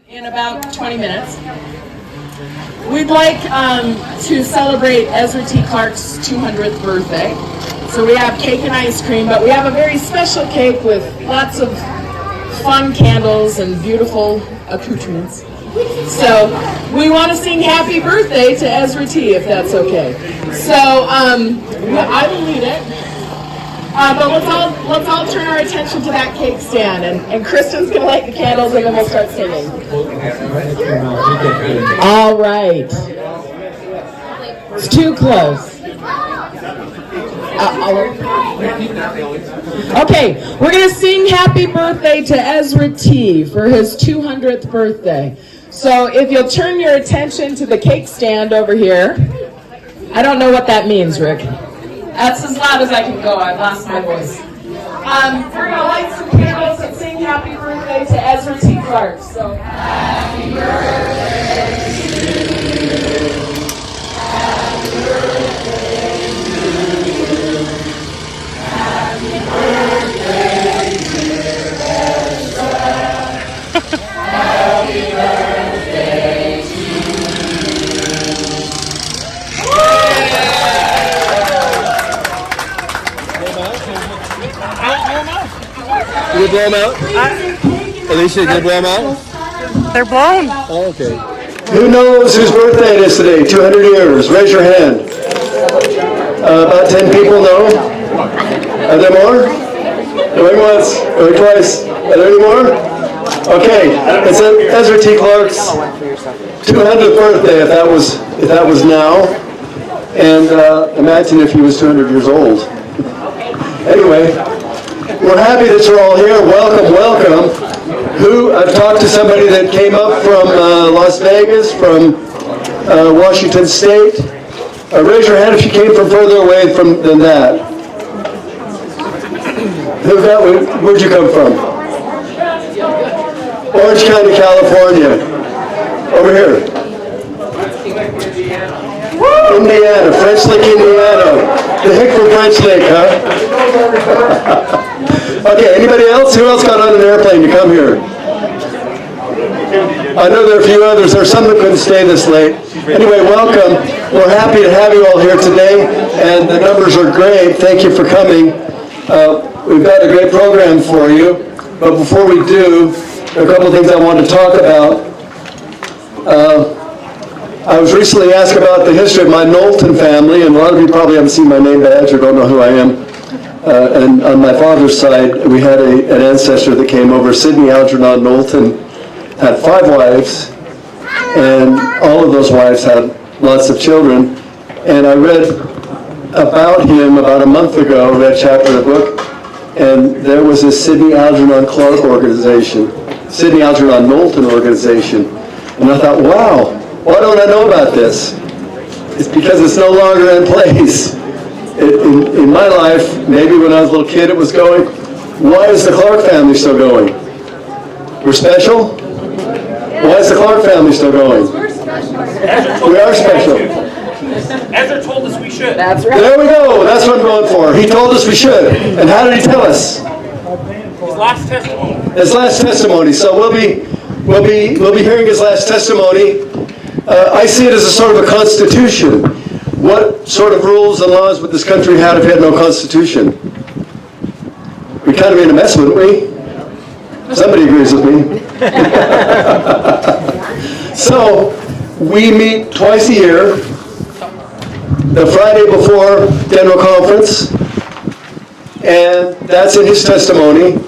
In about 20 minutes. We'd like to celebrate Ezra T. Clark's 200th birthday. So we have cake and ice cream, but we have a very special cake with lots of fun candles and beautiful accoutrements. So we want to sing happy birthday to Ezra T, if that's okay. So I will lead it. But let's all turn our attention to that cake stand, and Kristen's gonna light the candles, and then we'll start singing. All right. It's too close. Okay, we're gonna sing happy birthday to Ezra T for his 200th birthday. So if you'll turn your attention to the cake stand over here. I don't know what that means, Rick. That's as loud as I can go. I've lost my voice. We're going to light some candles and sing happy birthday to Ezra T. Clark. So, happy birthday to you. Happy birthday to you. Happy birthday to Ezra. Happy birthday to you. Did you blow them out? Alicia, did you blow them out? They're blown. Oh, okay. Who knows whose birthday it is today? 200 years. Raise your hand. About 10 people know. Are there more? Going once, going twice. Are there any more? Okay, it's Ezra T. Clark's 200th birthday, if that was now. And imagine if he was 200 years old. Anyway, we're happy that you're all here. Welcome, welcome. I've talked to somebody that came up from Las Vegas, from Washington State. Raise your hand if you came from further away than that. Where'd you come from? Orange County, California. Over here. Indiana, French Lick, Indiana. The hick from French Lick, huh? Okay, anybody else? Who else got on an airplane to come here? I know there are a few others. There's some that couldn't stay this late. Anyway, welcome. We're happy to have you all here today, and the numbers are great. Thank you for coming. We've got a great program for you, but before we do, there are a couple of things I want to talk about. I was recently asked about the history of my Knowlton family, and a lot of you probably haven't seen my name badge or don't know who I am. And on my father's side, we had an ancestor that came over, Sidney Algernon Knowlton, had 5 wives, and all of those wives had lots of children. And I read about him about a month ago, read a chapter of the book, and there was this Sidney Algernon Clark organization, Sidney Algernon Knowlton organization. And I thought, wow, why don't I know about this? It's because it's no longer in place. in my life, maybe when I was a little kid it was going. Why is the Clark family still going? We're special? Why is the Clark family still going? We are special. Ezra told us we should. That's right. There we go. That's what I'm going for. He told us we should. And how did he tell us? His last testimony. His last testimony. So we'll be hearing his last testimony. I see it as a sort of a constitution. What sort of rules and laws would this country have if it had no constitution? We'd kind of be in a mess, wouldn't we? Somebody agrees with me. So we meet twice a year. The Friday before General Conference, and that's in his testimony.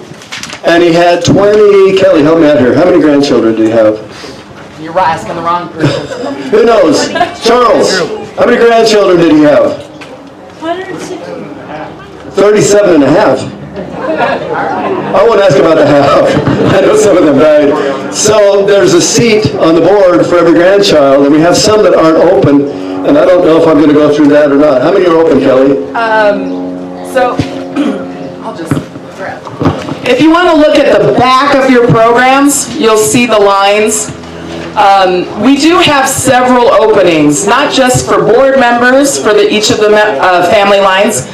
And he had 20, Kelly, help me out here. How many grandchildren do you have? You're asking the wrong person. Who knows? Charles, how many grandchildren did he have? 37 and a half. I won't ask about the half. I know some of them died. So there's a seat on the board for every grandchild, and we have some that aren't open, and I don't know if I'm going to go through that or not. How many are open, Kelly? So, I'll just grab. If you want to look at the back of your programs, you'll see the lines. We do have several openings, not just for board members, for each of the family lines,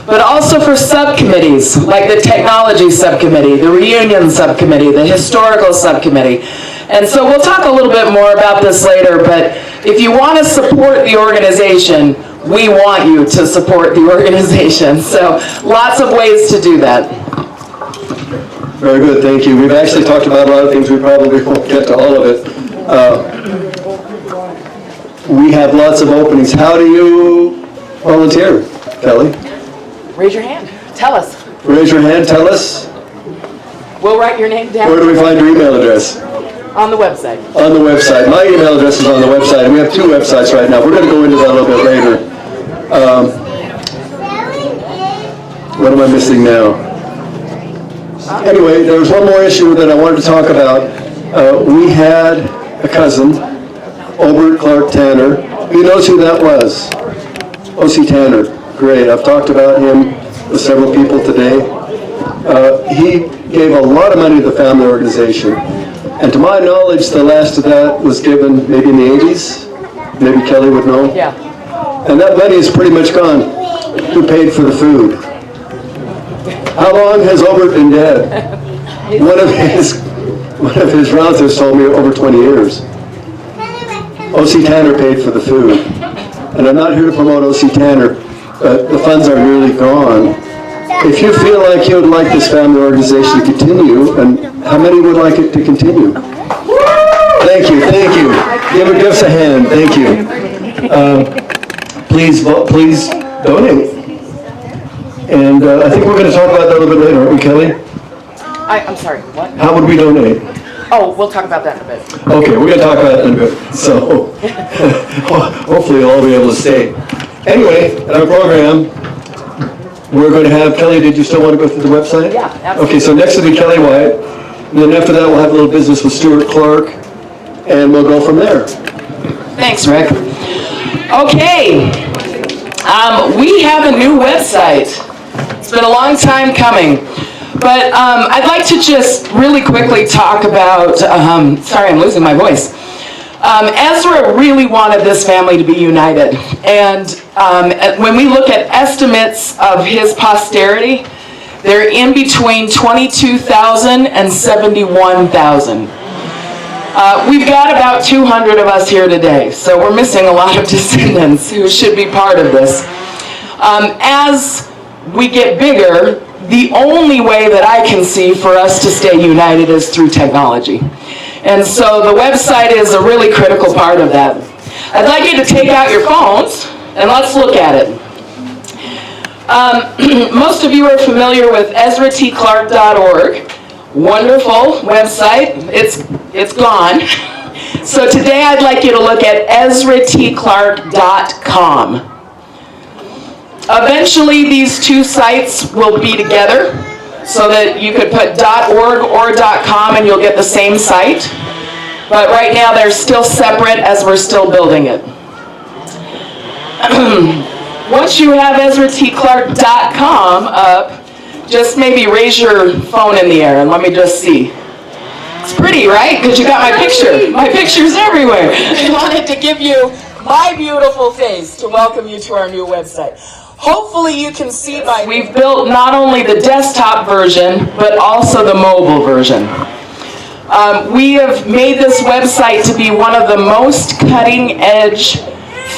but also for subcommittees, like the technology subcommittee, the reunion subcommittee, the historical subcommittee. And so we'll talk a little bit more about this later, but if you want to support the organization, we want you to support the organization. So lots of ways to do that. Very good, thank you. We've actually talked about a lot of things. We probably won't get to all of it. We have lots of openings. How do you volunteer, Kelly? Raise your hand. Tell us. Raise your hand, tell us. We'll write your name down. Where do we find your email address? On the website. On the website. My email address is on the website, and we have two websites right now. We're going to go into that a little bit later. What am I missing now? Anyway, there was one more issue that I wanted to talk about. We had a cousin, Obert Clark Tanner. Who knows who that was? O.C. Tanner. Great. I've talked about him with several people today. He gave a lot of money to the family organization. And to my knowledge, the last of that was given maybe in the 80s. Maybe Kelly would know. Yeah. And that money is pretty much gone. Who paid for the food? How long has Obert been dead? One of his relatives told me over 20 years. O.C. Tanner paid for the food. And I'm not here to promote O.C. Tanner, but the funds are nearly gone. If you feel like you would like this family organization to continue, and how many would like it to continue? Thank you, thank you. Give us a hand, thank you. Please donate. And I think we're going to talk about that a little bit later, aren't we, Kelly? I'm sorry, what? How would we donate? Oh, we'll talk about that in a bit. Okay, we're going to talk about that in a bit. So hopefully you'll all be able to stay. Anyway, in our program, we're going to have, Kelly, did you still want to go through the website? Yeah, absolutely. Okay, so next will be Kelly White. And then after that, we'll have a little business with Stuart Clark. And we'll go from there. Thanks, Rick. Okay. We have a new website. It's been a long time coming. But I'd like to just really quickly talk about, sorry, I'm losing my voice. Ezra really wanted this family to be united. And when we look at estimates of his posterity, they're in between 22,000 and 71,000. We've got about 200 of us here today, so we're missing a lot of descendants who should be part of this. As we get bigger, the only way that I can see for us to stay united is through technology. And so the website is a really critical part of that. I'd like you to take out your phones and let's look at it. Most of you are familiar with EzraTClark.org. Wonderful website. It's gone. So today I'd like you to look at EzraTClark.com. Eventually these two sites will be together so that you could put .org or .com and you'll get the same site. But right now they're still separate as we're still building it. once you have EzraTClark.com up, just maybe raise your phone in the air and let me just see. It's pretty, right? Because you got my picture. My picture's everywhere. I wanted to give you my beautiful face to welcome you to our new website. Hopefully you can see we've built not only the desktop version, but also the mobile version. We have made this website to be one of the most cutting-edge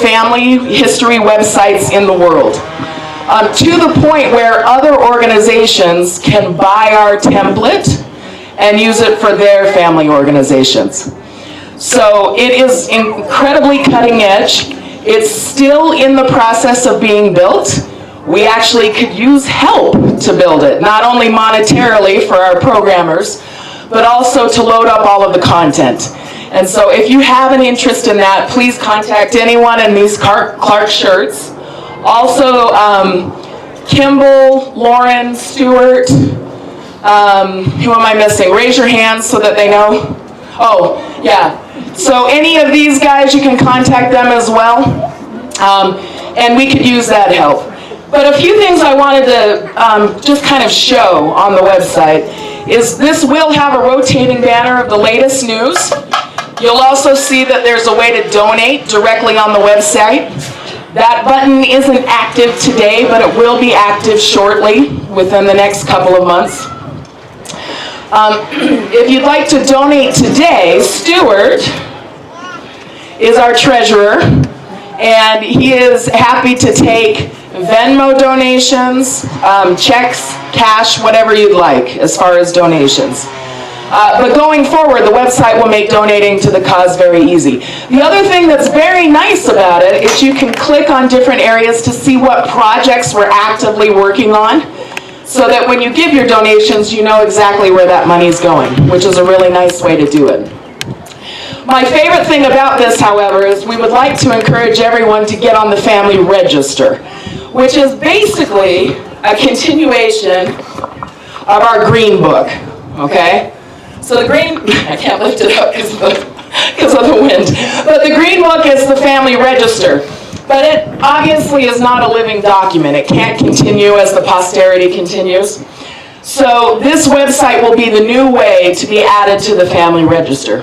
family history websites in the world. To the point where other organizations can buy our template and use it for their family organizations. So it is incredibly cutting edge. It's still in the process of being built. We actually could use help to build it, not only monetarily for our programmers, but also to load up all of the content. And so if you have an interest in that, please contact anyone in these Clark shirts. Also, Kimball, Lauren, Stewart, who am I missing? Raise your hands so that they know. Oh, yeah. So any of these guys, you can contact them as well. And we could use that help. But a few things I wanted to just kind of show on the website is this will have a rotating banner of the latest news. You'll also see that there's a way to donate directly on the website. That button isn't active today, but it will be active shortly within the next couple of months. If you'd like to donate today, Stuart is our treasurer, and he is happy to take Venmo donations, checks, cash, whatever you'd like as far as donations. But going forward, the website will make donating to the cause very easy. The other thing that's very nice about it is you can click on different areas to see what projects we're actively working on, so that when you give your donations, you know exactly where that money's going, which is a really nice way to do it. My favorite thing about this, however, is we would like to encourage everyone to get on the family register, which is basically a continuation of our green book, okay? So the green, I can't lift it up because of the wind, but the green book is the family register. But it obviously is not a living document. It can't continue as the posterity continues. So this website will be the new way to be added to the family register.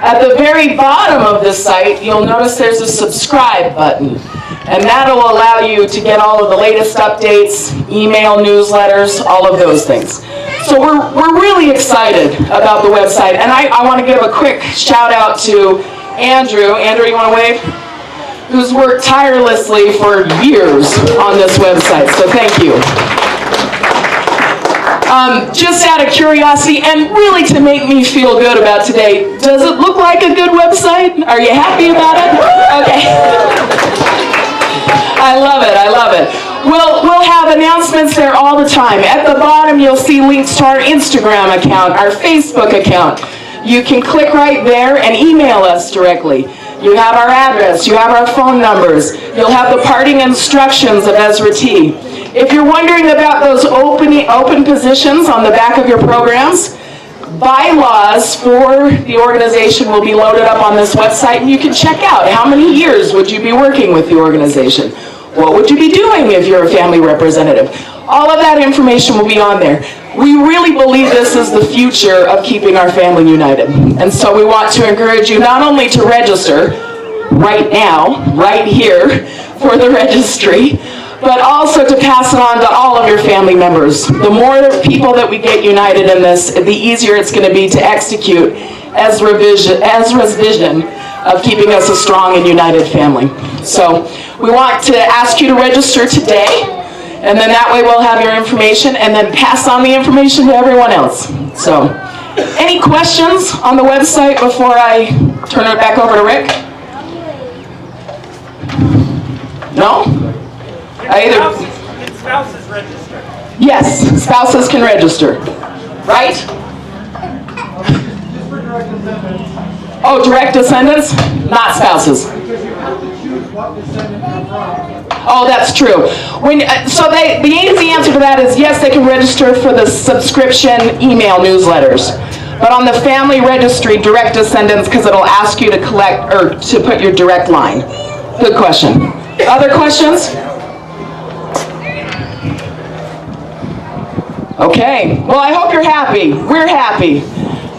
At the very bottom of this site, you'll notice there's a subscribe button. And that'll allow you to get all of the latest updates, email, newsletters, all of those things. So we're really excited about the website. And I want to give a quick shout out to Andrew. Andrew, you want to wave? Who's worked tirelessly for years on this website, so thank you. Just out of curiosity, and really to make me feel good about today, does it look like a good website? Are you happy about it? Okay. I love it, I love it. We'll have announcements there all the time. At the bottom, you'll see links to our Instagram account, our Facebook account. You can click right there and email us directly. You have our address, you have our phone numbers, you'll have the parting instructions of Ezra T. If you're wondering about those open positions on the back of your programs, bylaws for the organization will be loaded up on this website, and you can check out how many years would you be working with the organization. What would you be doing if you're a family representative? All of that information will be on there. We really believe this is the future of keeping our family united. And so we want to encourage you not only to register right now, right here, for the registry, but also to pass it on to all of your family members. The more people that we get united in this, the easier it's going to be to execute Ezra's vision of keeping us a strong and united family. So we want to ask you to register today, and then that way we'll have your information and then pass on the information to everyone else. So, any questions on the website before I turn it back over to Rick? No? Can spouses register? Yes, spouses can register. Right? Oh, direct descendants? Not spouses. Oh, that's true. The easy answer to that is yes, they can register for the subscription email newsletters. But on the family registry, direct descendants, because it'll ask you to collect or to put your direct line. Good question. Other questions? Okay, well, I hope you're happy. We're happy.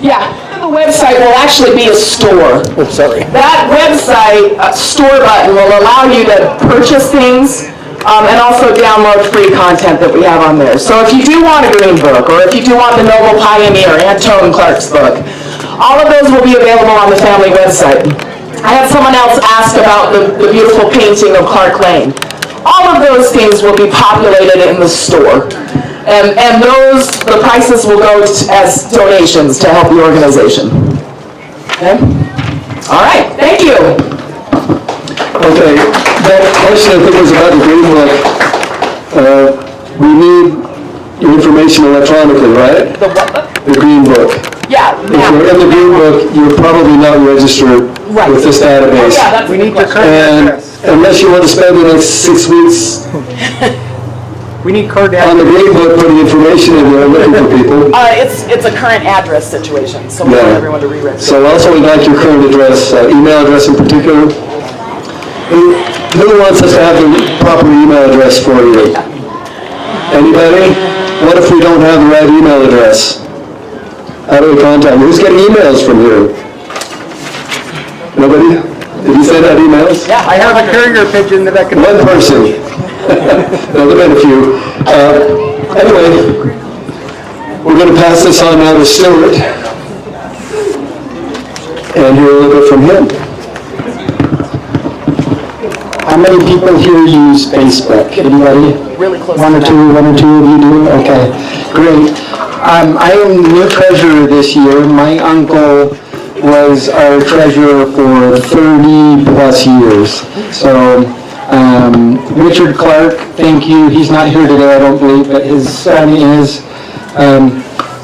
Yeah, the website will actually be a store. Oh, sorry. That website store button will allow you to purchase things and also download free content that we have on there. So if you do want a green book, or if you do want the Noble Pioneer, Antone Clark's book, all of those will be available on the family website. I had someone else ask about the beautiful painting of Clark Lane. All of those things will be populated in the store. And the prices will go as donations to help the organization. Okay? All right, thank you. Okay, that question I think was about the green book. We need your information electronically, right? The what book? The green book. Yeah. If you're in the green book, you're probably not registered with this database. Oh, yeah, that's We need your current And address. unless you want to spend the next 6 weeks We need current on the address. green book putting information in there looking for people. It's a current address situation, so we want Yeah. everyone to re-register. So also we'd like your current address, email address in particular. Who wants us to have the proper email address for you? Anybody? What if we don't have the right email address? How do we contact? Who's getting emails from here? Nobody? Did you send out emails? Yeah, I have a carrier pigeon that I can... One person. No, there have been a few. Anyway, we're going to pass this on now to Stuart and hear a little bit from him. How many people here use Facebook? Anybody? really close One to or that. two of you do? Okay, great. I am new treasurer this year. My uncle was our treasurer for 30 plus years. So, Richard Clark, thank you. He's not here today, I don't believe, but his son is.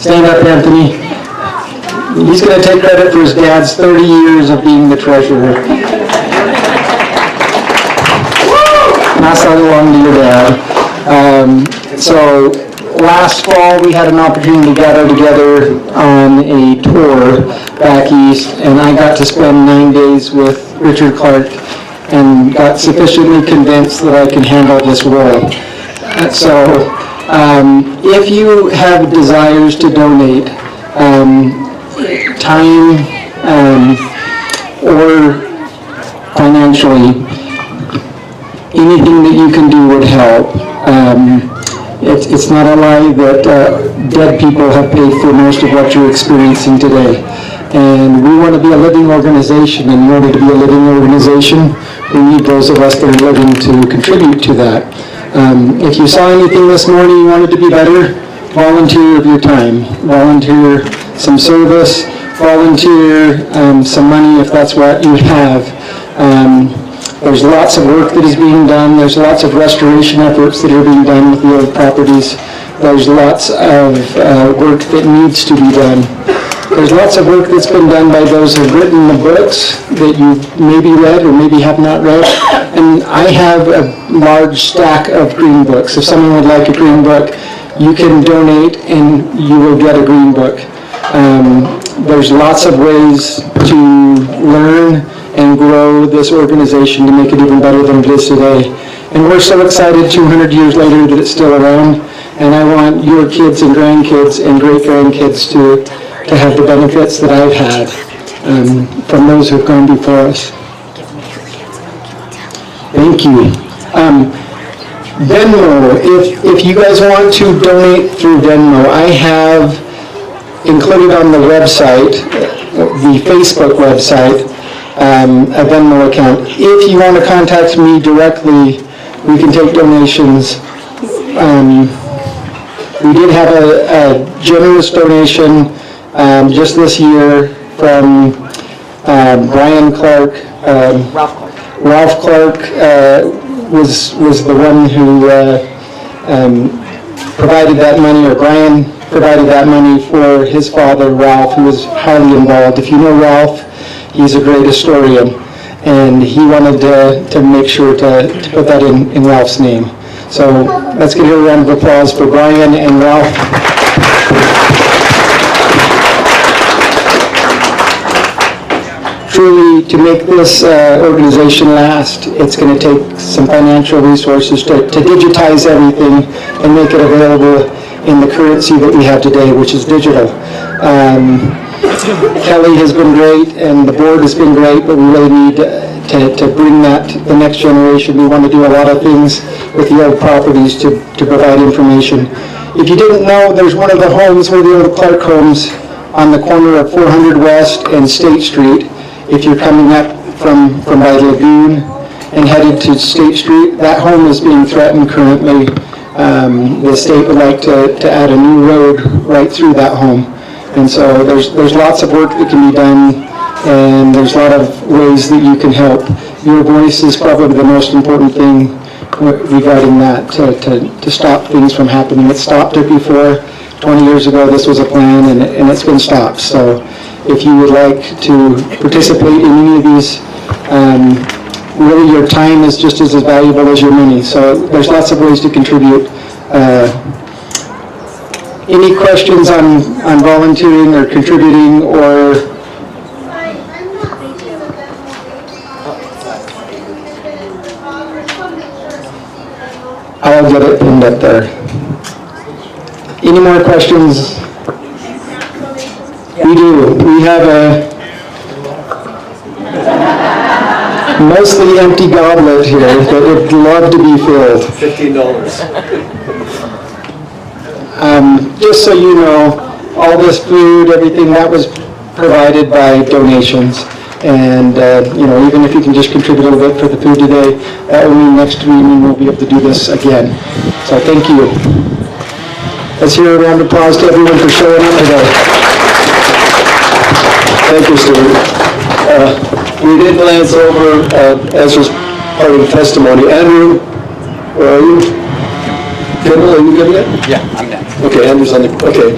Stand up, Anthony. He's going to take credit for his dad's 30 years of being the treasurer. Pass that along to your dad. So last fall we had an opportunity to gather together on a tour back east, and I got to spend 9 days with Richard Clark and got sufficiently convinced that I can handle this role. So if you have desires to donate time or financially, anything that you can do would help. It's not a lie that dead people have paid for most of what you're experiencing today. And we want to be a living organization, and in order to be a living organization, we need those of us that are living to contribute to that. If you saw anything this morning you wanted to be better, volunteer of your time. Volunteer some service, volunteer some money if that's what you have. There's lots of work that is being done. There's lots of restoration efforts that are being done with the old properties. There's lots of work that needs to be done. There's lots of work that's been done by those who have written the books that you've maybe read or maybe have not read. And I have a large stack of green books. If someone would like a green book, you can donate and you will get a green book. There's lots of ways to learn and grow this organization to make it even better than it is today. And we're so excited 200 years later that it's still around, and I want your kids and grandkids and great-grandkids to have the benefits that I've had from those who have gone before us. Thank you. Venmo, if you guys want to donate through Venmo, I have included on the website, the Facebook website, a Venmo account. If you want to contact me directly, we can take donations. We did have a generous donation just this year from Brian Clark. Ralph Clark was the one who provided that money, or Brian provided that money for his father, Ralph, who was highly involved. If you know Ralph, he's a great historian, and he wanted to make sure to put that in Ralph's name. So let's give a round of applause for Brian and Ralph. Truly, to make this organization last, it's going to take some financial resources to digitize everything and make it available in the currency that we have today, which is digital. Kelly has been great, and the board has been great, but we really need to bring that to the next generation. We want to do a lot of things with the old properties to provide information. If you didn't know, there's one of the homes, one of the old Clark homes, on the corner of 400 West and State Street. If you're coming up from by the lagoon and headed to State Street, that home is being threatened currently. The state would like to add a new road right through that home. And so there's lots of work that can be done, and there's a lot of ways that you can help. Your voice is probably the most important thing regarding that, to stop things from happening. It stopped it before. 20 years ago, this was a plan, and it's been stopped. So if you would like to participate in any of these, really your time is just as valuable as your money. So there's lots of ways to contribute. Any questions on volunteering or contributing, or I'll get it pinned up there. Any more questions? We do. We have a mostly empty goblet here that would love to be filled. $15. Just so you know, all this food, everything, that was provided by donations. And, even if you can just contribute a little bit for the food today, that will mean next meeting we'll be able to do this again. So thank you. Let's hear a round of applause to everyone for showing up today. Thank you, Stuart. We did glance over Ezra's part of the testimony. Andrew, where are you? Kimball, are you good yet? Yeah, I'm next. Okay, Andrew's on the, okay.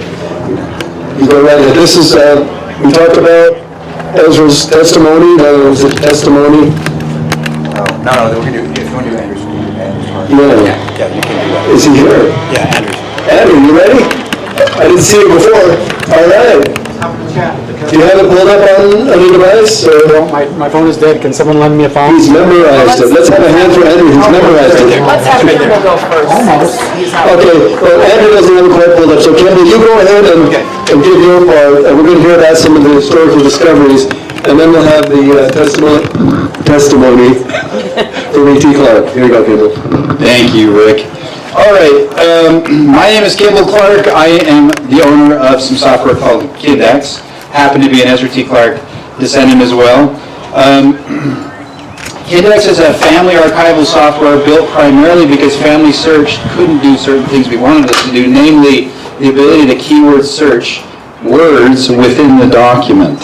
You go right ahead. This is, we talked about Ezra's testimony. That was a testimony. No, we're going to do, if you want to do Andrew's part. Yeah. Yeah, you can do that. Is he here? Yeah, Andrew's. Andrew, you ready? I didn't see you before. All right. Do you have it pulled up on a device? Or? My phone is dead. Can someone lend me a phone? He's memorized it. Let's have a hand for Andrew. He's memorized it. Let's have Kimball go first. Almost. Okay, well, Andrew doesn't have it quite pulled up, so Kimball, you go ahead and give your part, and we're going to hear about some of the historical discoveries, and then we'll have the testimony from E.T. Clark. Here you go, Kimball. Thank you, Rick. All right, my name is Kimball Clark. I am the owner of some software called KidX. Happen to be an Ezra T. Clark descendant as well. KidX is a family archival software built primarily because Family Search couldn't do certain things we wanted us to do, namely the ability to keyword search words within the document.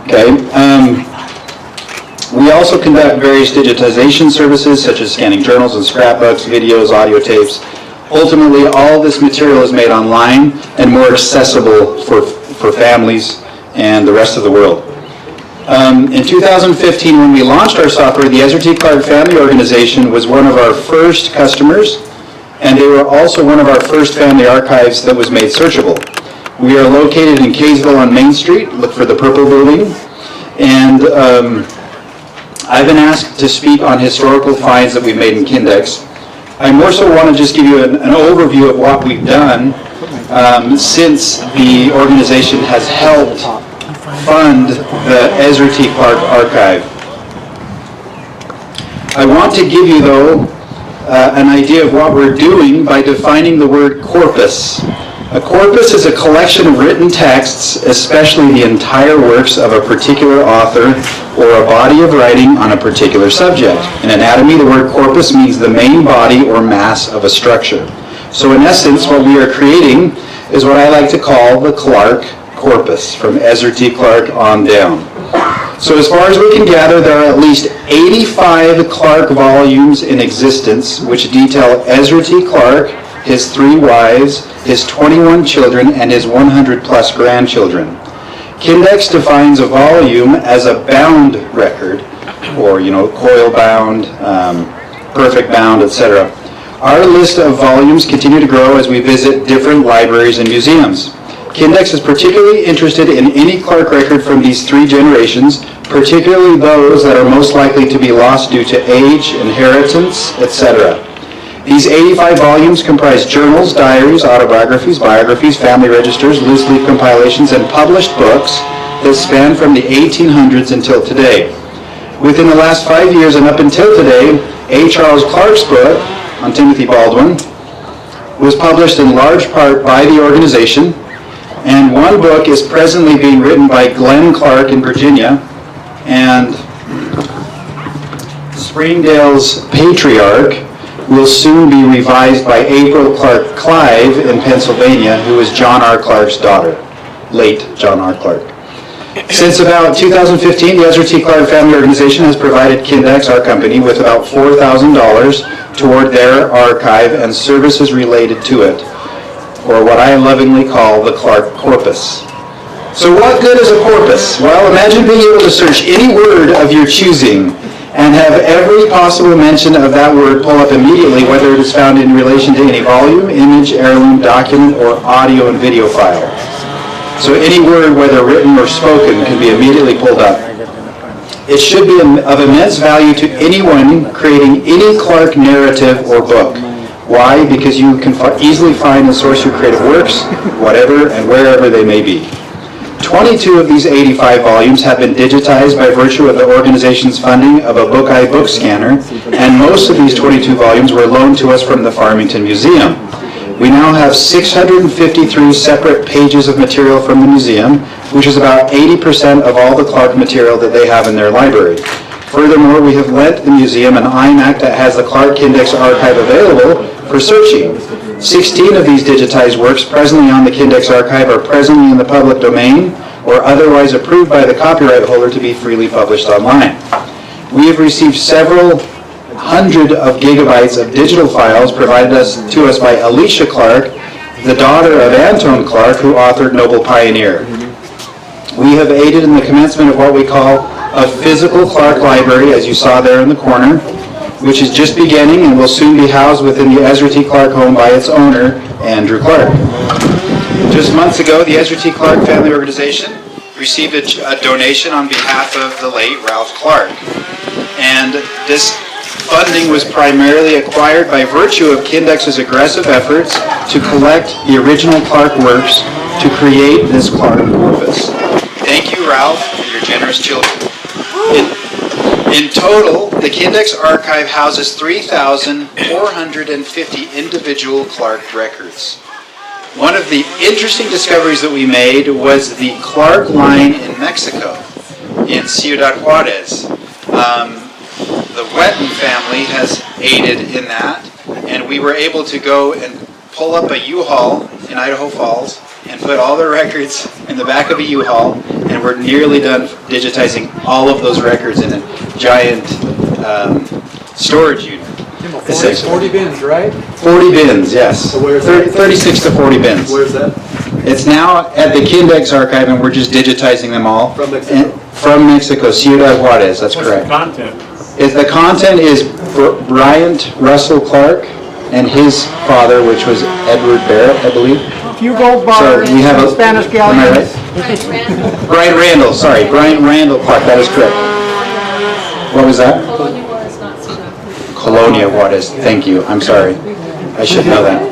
Okay. We also conduct various digitization services such as scanning journals and scrapbooks, videos, audio tapes. Ultimately, all this material is made online and more accessible for families and the rest of the world. In 2015, when we launched our software, the Ezra T. Clark Family Organization was one of our first customers, and they were also one of our first family archives that was made searchable. We are located in Kaysville on Main Street. Look for the purple building. And I've been asked to speak on historical finds that we've made in KidX. I more so want to just give you an overview of what we've done since the organization has helped fund the Ezra T. Clark Archive. I want to give you, though, an idea of what we're doing by defining the word corpus. A corpus is a collection of written texts, especially the entire works of a particular author or a body of writing on a particular subject. In anatomy, the word corpus means the main body or mass of a structure. So in essence, what we are creating is what I like to call the Clark corpus, from Ezra T. Clark on down. So as far as we can gather, there are at least 85 Clark volumes in existence which detail Ezra T. Clark, his 3 wives, his 21 children, and his 100-plus grandchildren. KidX defines a volume as a bound record, or, coil bound, perfect bound, etc. Our list of volumes continue to grow as we visit different libraries and museums. KidX is particularly interested in any Clark record from these 3 generations, particularly those that are most likely to be lost due to age, inheritance, etc. These 85 volumes comprise journals, diaries, autobiographies, biographies, family registers, loose leaf compilations, and published books that span from the 1800s until today. Within the last 5 years and up until today, A. Charles Clark's book on Timothy Baldwin was published in large part by the organization, and one book is presently being written by Glenn Clark in Virginia, and Springdale's Patriarch will soon be revised by April Clark Clive in Pennsylvania, who is John R. Clark's daughter, late John R. Clark. Since about 2015, the Ezra T. Clark Family Organization has provided Kindex, our company, with about $4,000 toward their archive and services related to it, or what I lovingly call the Clark Corpus. So what good is a corpus? Well, imagine being able to search any word of your choosing and have every possible mention of that word pull up immediately, whether it is found in relation to any volume, image, heirloom, document, or audio and video file. So any word, whether written or spoken, can be immediately pulled up. It should be of immense value to anyone creating any Clark narrative or book. Why? Because you can easily find the source of your creative works, whatever and wherever they may be. 22 of these 85 volumes have been digitized by virtue of the organization's funding of a Book-Eye book scanner, and most of these 22 volumes were loaned to us from the Farmington Museum. We now have 653 separate pages of material from the museum, which is about 80% of all the Clark material that they have in their library. Furthermore, we have lent the museum an iMac that has the Clark Kindex archive available for searching. 16 of these digitized works presently on the Kindex archive are presently in the public domain or otherwise approved by the copyright holder to be freely published online. We have received several hundred of gigabytes of digital files provided to us by Alicia Clark, the daughter of Anton Clark, who authored Noble Pioneer. We have aided in the commencement of what we call a physical Clark library, as you saw there in the corner, which is just beginning and will soon be housed within the Ezra T. Clark home by its owner, Andrew Clark. Just months ago, the Ezra T. Clark Family Organization received a donation on behalf of the late Ralph Clark. And this funding was primarily acquired by virtue of Kindex's aggressive efforts to collect the original Clark works to create this Clark corpus. Thank you, Ralph, and your generous children. In total, the Kindex archive houses 3,450 individual Clark records. One of the interesting discoveries that we made was the Clark line in Mexico, in Ciudad Juarez. The Wetton family has aided in that, and we were able to go and pull up a U-Haul in Idaho Falls and put all the records in the back of a U-Haul, and we're nearly done digitizing all of those records in a giant storage unit. 40 bins, right? 40 bins, yes. So where's that? 36 to 40 bins. Where's that? It's now at the Kindex archive, and we're just digitizing them all. From Mexico? From Mexico, Ciudad Juarez, that's correct. Content. The content is Bryant Russell Clark and his father, which was Edward Barrett, I believe. A few gold bars, So we have a Spanish Am I galleons. right? Bryant Randall, sorry, Bryant Randall Clark, that is correct. What was that? Colonia Juarez, thank you, I'm sorry. I should know that.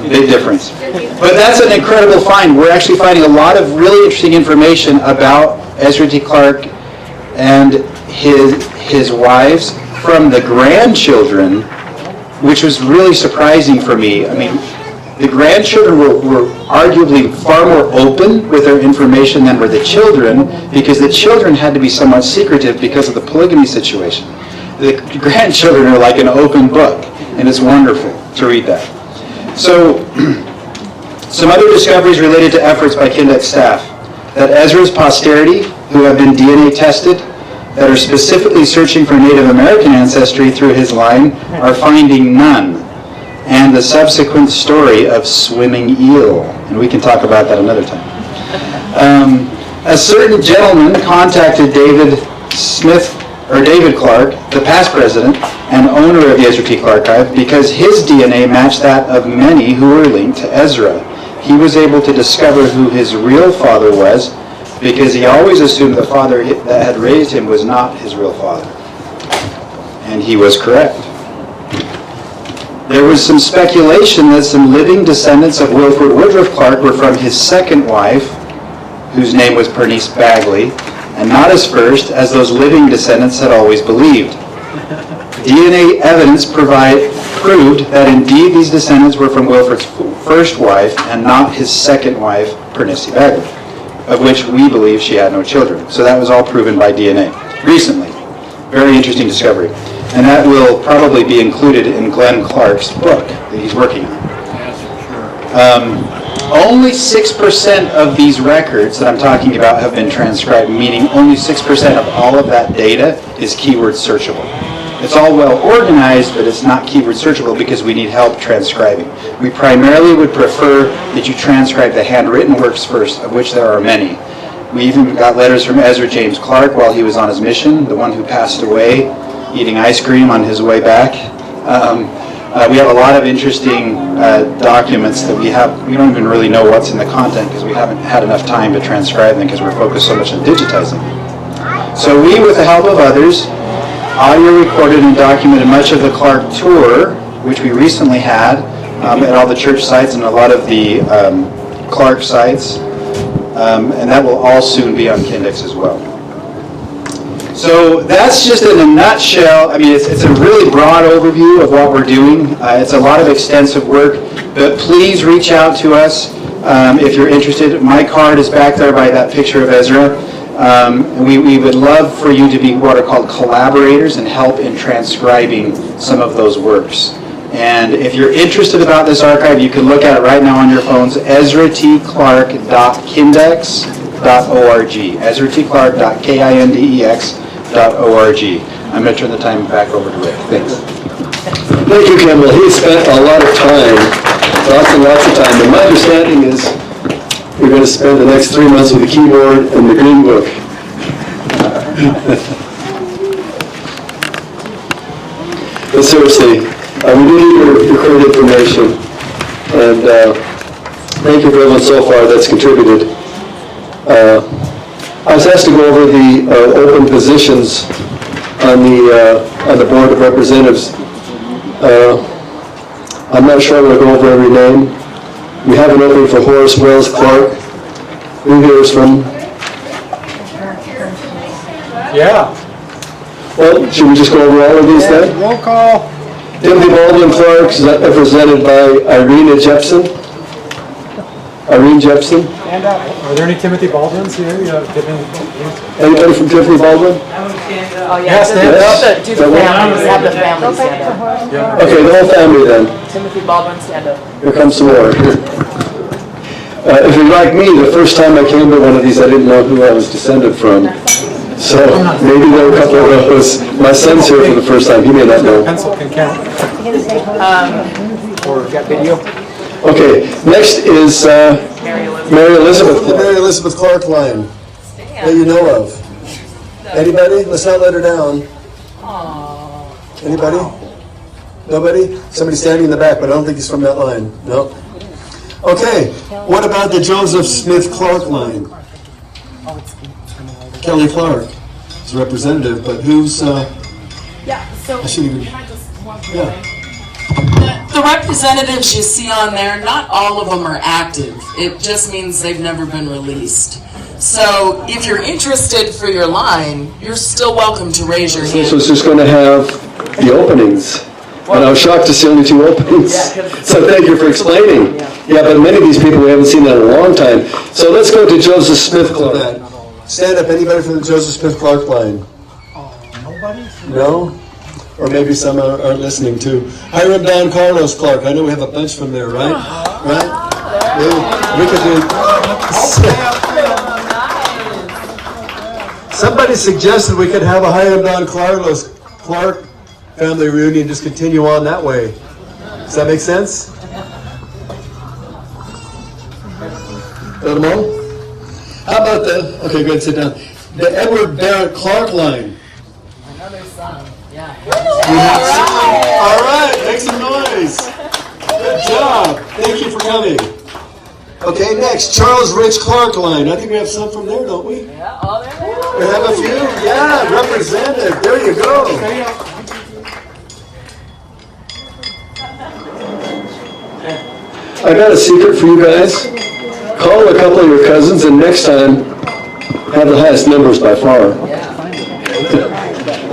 Big difference. But that's an incredible find. We're actually finding a lot of really interesting information about Ezra T. Clark and his wives from the grandchildren, which was really surprising for me. I mean, the grandchildren were arguably far more open with their information than were the children, because the children had to be somewhat secretive because of the polygamy situation. The grandchildren are like an open book, and it's wonderful to read that. So, some other discoveries related to efforts by Kindex staff. That Ezra's posterity, who have been DNA tested, that are specifically searching for Native American ancestry through his line, are finding none. And the subsequent story of swimming eel. And we can talk about that another time. A certain gentleman contacted David Clark, the past president and owner of the Ezra T. Clark Archive, because his DNA matched that of many who were linked to Ezra. He was able to discover who his real father was, because he always assumed the father that had raised him was not his real father. And he was correct. There was some speculation that some living descendants of Wilford Woodruff Clark were from his second wife, whose name was Bernice Bagley, and not his first, as those living descendants had always believed. DNA evidence proved that indeed these descendants were from Wilford's first wife and not his second wife, Bernice Bagley, of which we believe she had no children. So that was all proven by DNA recently. Very interesting discovery. And that will probably be included in Glenn Clark's book that he's working on. Only 6% of these records that I'm talking about have been transcribed, meaning only 6% of all of that data is keyword searchable. It's all well organized, but it's not keyword searchable because we need help transcribing. We primarily would prefer that you transcribe the handwritten works first, of which there are many. We even got letters from Ezra James Clark while he was on his mission, the one who passed away eating ice cream on his way back. We have a lot of interesting documents that we don't even really know what's in the content because we haven't had enough time to transcribe them because we're focused so much on digitizing. So we, with the help of others, audio recorded and documented much of the Clark tour, which we recently had at all the church sites and a lot of the Clark sites, and that will all soon be on Kindex as well. So that's just in a nutshell. I mean, it's a really broad overview of what we're doing. It's a lot of extensive work, but please reach out to us if you're interested. My card is back there by that picture of Ezra. We would love for you to be what are called collaborators and help in transcribing some of those works. And if you're interested about this archive, you can look at it right now on your phones, ezratclark.kindex.org, ezratclark.kindex.org. I'm going to turn the time back over to Rick. Thanks. Thank you, Campbell. He spent a lot of time, lots and lots of time. And my understanding is you're going to spend the next 3 months with the keyboard and the green book. But seriously, we do need your current information. And thank you for everyone so far that's contributed. I was asked to go over the open positions on the Board of Representatives. I'm not sure I'm going to go over every name. We have an opening for Horace Wells Clark. Who hears from? Yeah. Well, should we just go over all of these then? Roll call. Timothy Baldwin Clark is represented by Irene Jepson. Irene Jepson. Stand up. Are there any Timothy Baldwins here? Anybody from Tiffany Baldwin? Oh, yeah. Yes, stand up. Do the families, have the family stand up. Okay, the whole family then. Timothy Baldwin, stand up. Here comes some more. If you're like me, the first time I came to one of these, I didn't know who I was descended from. So maybe there are a couple of those. My son's here for the first time. He may not know. Pencil can count. Or got video. Okay, next is Mary Elizabeth. Mary The Mary Elizabeth Clark line that you know of. Anybody? Let's not let her down. Anybody? Nobody? Somebody standing in the back, but I don't think he's from that line. No. Okay, what about the Joseph Smith Clark line? Kelly Clark is a representative, but who's, Yeah, so I should even, can I just one more yeah. thing? The representatives you see on there, not all of them are active. It just means they've never been released. So if you're interested for your line, you're still welcome to raise your hand. So it's just going to have the openings. And I was shocked to see only 2 openings. So thank you for explaining. Yeah, but many of these people we haven't seen that in a long time. So let's go to Joseph Smith Clark. Stand up, anybody from the Joseph Smith Clark line? Nobody? No? Or maybe some aren't listening too. Hiram Don Carlos Clark. I know we have a bunch from there, right? Right? Yeah, we could do. Somebody suggested we could have a Hiram Don Carlos Clark family reunion, just continue on that way. Does that make sense? Got them all? How about okay, good, sit down. The Edward Barrett Clark line. Another son, yeah. All right, make some noise. Good job. Thank you for coming. Okay, next, Charles Rich Clark line. I think we have some from there, don't we? Yeah, oh, there they are. We have a few? Yeah, representative. There you go. I got a secret for you guys. Call a couple of your cousins and next time have the highest numbers by far.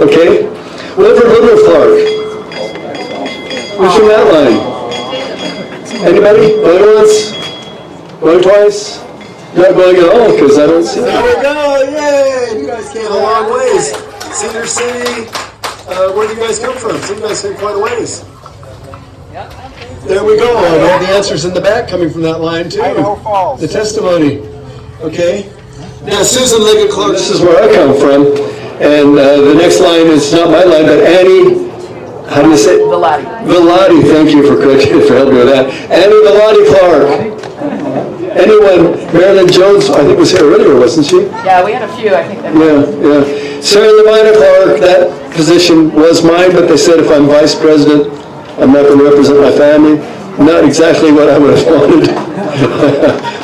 Okay? Wilford Woodruff Clark. Who's from that line? Anybody? Going once? Going twice? Not going at all because I don't see. There we go! Yay! You guys came a long ways. Cedar City. Where do you guys come from? Some of you guys came quite a ways. There we go. And all the answers in the back coming from that line too. The testimony. Okay. Now Susan Liggett Clark. This is where I come from, and the next line is not my line, but Annie. How do you say? Velati. Velati. Thank you for helping with that. Annie Velati Clark. Anyone? Marilyn Jones. I think was here earlier, wasn't she? Yeah, we had a few, I think. Yeah. Sarah Levina Clark. That position was mine, but they said if I'm vice president, I'm not going to represent my family. Not exactly what I would have wanted.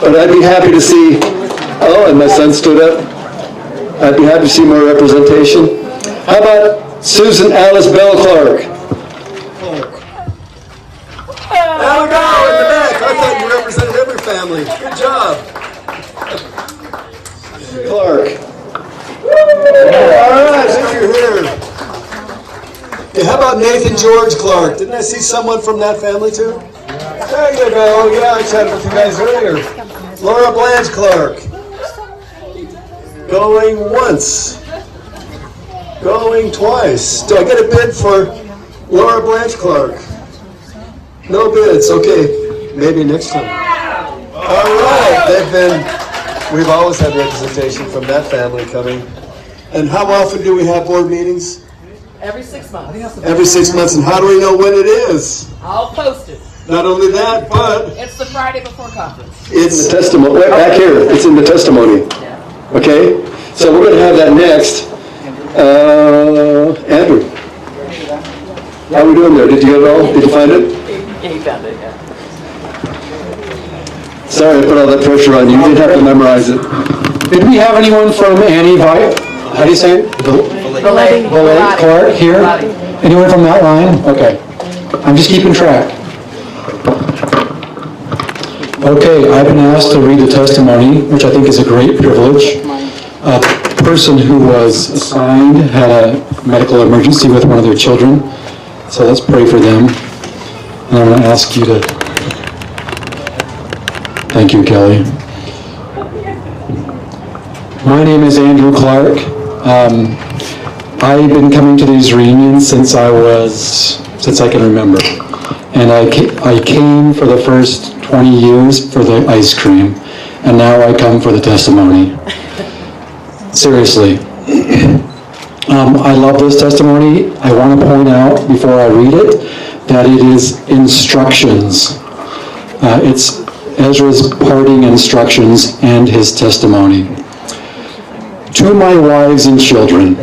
But I'd be happy to see, oh, and my son stood up. I'd be happy to see more representation. How about Susan Alice Bell Clark? There we go, in the back. I thought you represented every family. Good job. Clark. All right, since you're here. Yeah, how about Nathan George Clark? Didn't I see someone from that family too? There you go. Yeah, I chatted with you guys earlier. Laura Blanche Clark. Going once. Going twice. Do I get a bid for Laura Blanche Clark? No bids. Okay. Maybe next time. All right. We've always had representation from that family coming. And how often do we have board meetings? Every 6 months. Every 6 months, and how do we know when it is? I'll post it. Not only that, but It's the Friday before conference. it's the testimony. Wait, back here, it's in the testimony. Okay? So we're going to have that next. Andrew, how are we doing there? Did you get it all? Did you find it? Yeah, he found it, yeah. Sorry I put all that pressure on you. You didn't have to memorize it. Did we have anyone from how do you say it? Velati. Clark here? Velati. Anyone from that line? Okay. I'm just keeping track. Okay, I've been asked to read the testimony, which I think is a great privilege. A person who was assigned had a medical emergency with one of their children, so let's pray for them. And I'm going to ask you to... Thank you, Kelly. My name is Andrew Clark. I've been coming to these reunions since I can remember. And I came for the first 20 years for the ice cream, and now I come for the testimony. Seriously. I love this testimony. I want to point out before I read it that it is instructions. It's Ezra's parting instructions and his testimony. To my wives and children,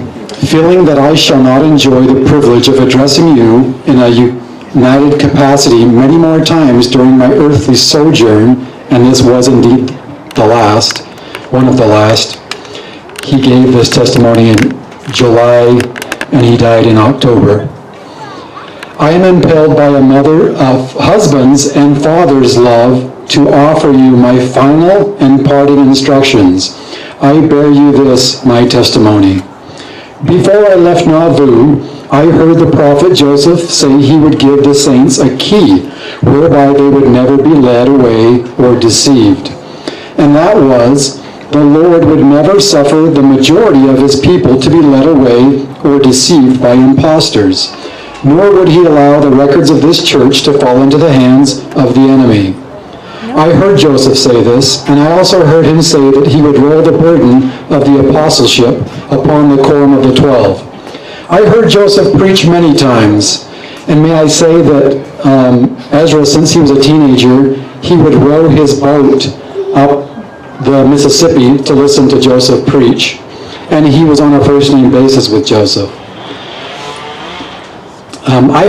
feeling that I shall not enjoy the privilege of addressing you in a united capacity many more times during my earthly sojourn, and this was indeed the last, one of the last. He gave this testimony in July, and he died in October. I am impelled by a mother of husbands and fathers' love to offer you my final and parting instructions. I bear you this, my testimony. Before I left Nauvoo, I heard the prophet Joseph say he would give the saints a key whereby they would never be led away or deceived. And that was, the Lord would never suffer the majority of his people to be led away or deceived by impostors, nor would he allow the records of this church to fall into the hands of the enemy. I heard Joseph say this, and I also heard him say that he would roll the burden of the apostleship upon the quorum of the 12. I heard Joseph preach many times, and may I say that Ezra, since he was a teenager, he would row his boat up the Mississippi to listen to Joseph preach, and he was on a first-name basis with Joseph. I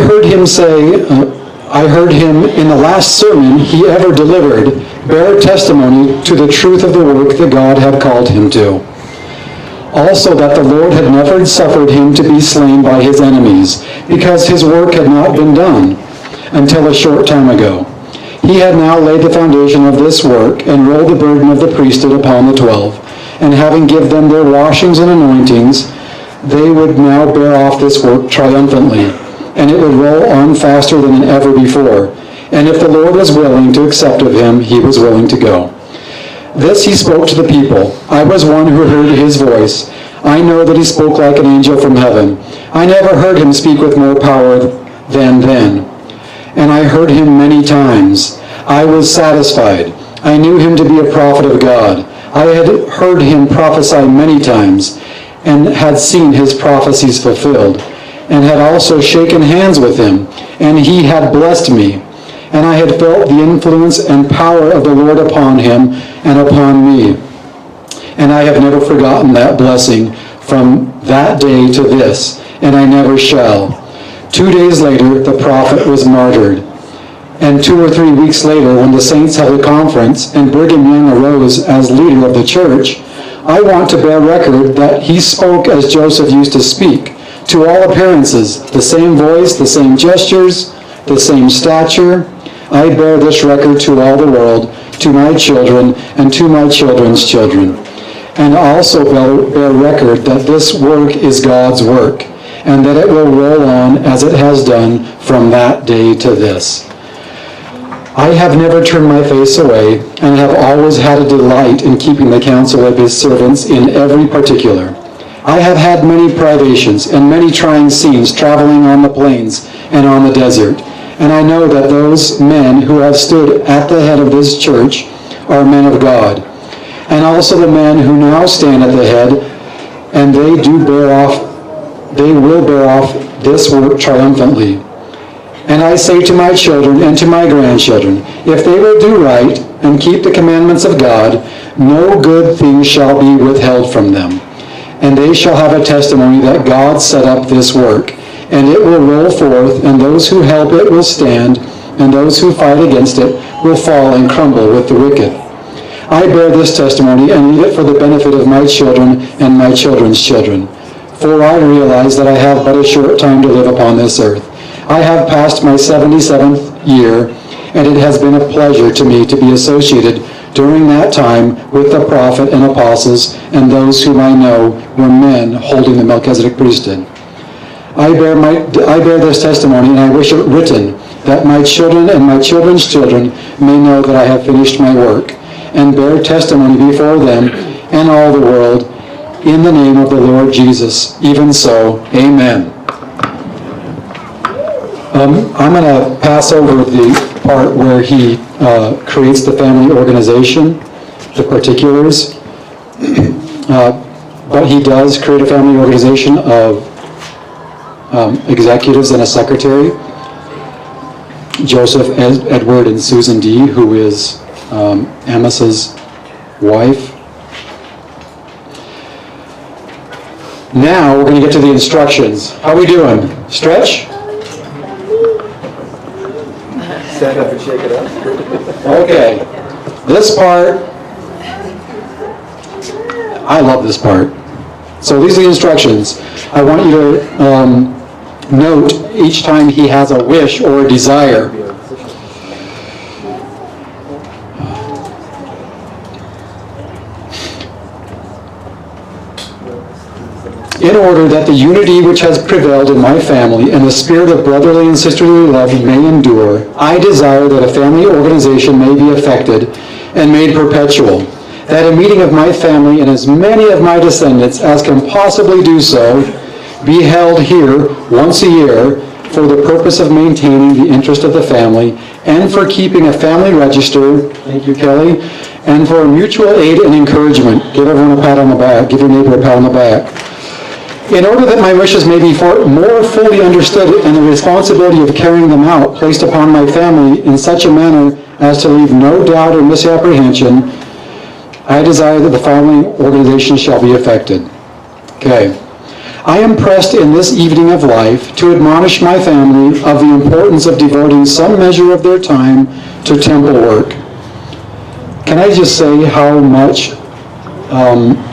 heard him in the last sermon he ever delivered bear testimony to the truth of the work that God had called him to. Also that the Lord had never suffered him to be slain by his enemies, because his work had not been done until a short time ago. He had now laid the foundation of this work and rolled the burden of the priesthood upon the 12. And having given them their washings and anointings, they would now bear off this work triumphantly, and it would roll on faster than ever before. And if the Lord was willing to accept of him, he was willing to go. This he spoke to the people. I was one who heard his voice. I know that he spoke like an angel from heaven. I never heard him speak with more power than then. And I heard him many times. I was satisfied. I knew him to be a prophet of God. I had heard him prophesy many times, and had seen his prophecies fulfilled, and had also shaken hands with him, and he had blessed me. And I had felt the influence and power of the Lord upon him and upon me. And I have never forgotten that blessing from that day to this, and I never shall. 2 days later, the prophet was martyred. And 2 or 3 weeks later, when the saints held a conference and Brigham Young arose as leader of the church, I want to bear record that he spoke as Joseph used to speak. To all appearances, the same voice, the same gestures, the same stature. I bear this record to all the world, to my children, and to my children's children. And also bear record that this work is God's work, and that it will roll on as it has done from that day to this. I have never turned my face away, and have always had a delight in keeping the counsel of his servants in every particular. I have had many privations and many trying scenes traveling on the plains and on the desert, and I know that those men who have stood at the head of this church are men of God, and also the men who now stand at the head, and they will bear off this work triumphantly. And I say to my children and to my grandchildren, if they will do right and keep the commandments of God, no good thing shall be withheld from them. And they shall have a testimony that God set up this work, and it will roll forth, and those who help it will stand, and those who fight against it will fall and crumble with the wicked. I bear this testimony and leave it for the benefit of my children and my children's children. For I realize that I have but a short time to live upon this earth. I have passed my 77th year, and it has been a pleasure to me to be associated during that time with the prophet and apostles and those whom I know were men holding the Melchizedek priesthood. I bear this testimony, and I wish it written, that my children and my children's children may know that I have finished my work, and bear testimony before them and all the world, in the name of the Lord Jesus. Even so, amen. I'm going to pass over the part where he creates the family organization, the particulars. But he does create a family organization of executives and a secretary. Joseph, Edward, and Susan D., who is Amos's wife. Now we're going to get to the instructions. How are we doing? Stretch? Stand up and shake it up. Okay. This part, I love this part. So these are the instructions. I want you to note each time he has a wish or a desire. In order that the unity which has prevailed in my family and the spirit of brotherly and sisterly love may endure, I desire that a family organization may be effected and made perpetual, that a meeting of my family and as many of my descendants as can possibly do so be held here once a year for the purpose of maintaining the interest of the family and for keeping a family register, thank you Kelly, and for mutual aid and encouragement. Give everyone a pat on the back, give your neighbor a pat on the back. In order that my wishes may be more fully understood and the responsibility of carrying them out placed upon my family in such a manner as to leave no doubt or misapprehension, I desire that the following organization shall be effected. Okay. I am pressed in this evening of life to admonish my family of the importance of devoting some measure of their time to temple work. Can I just say how much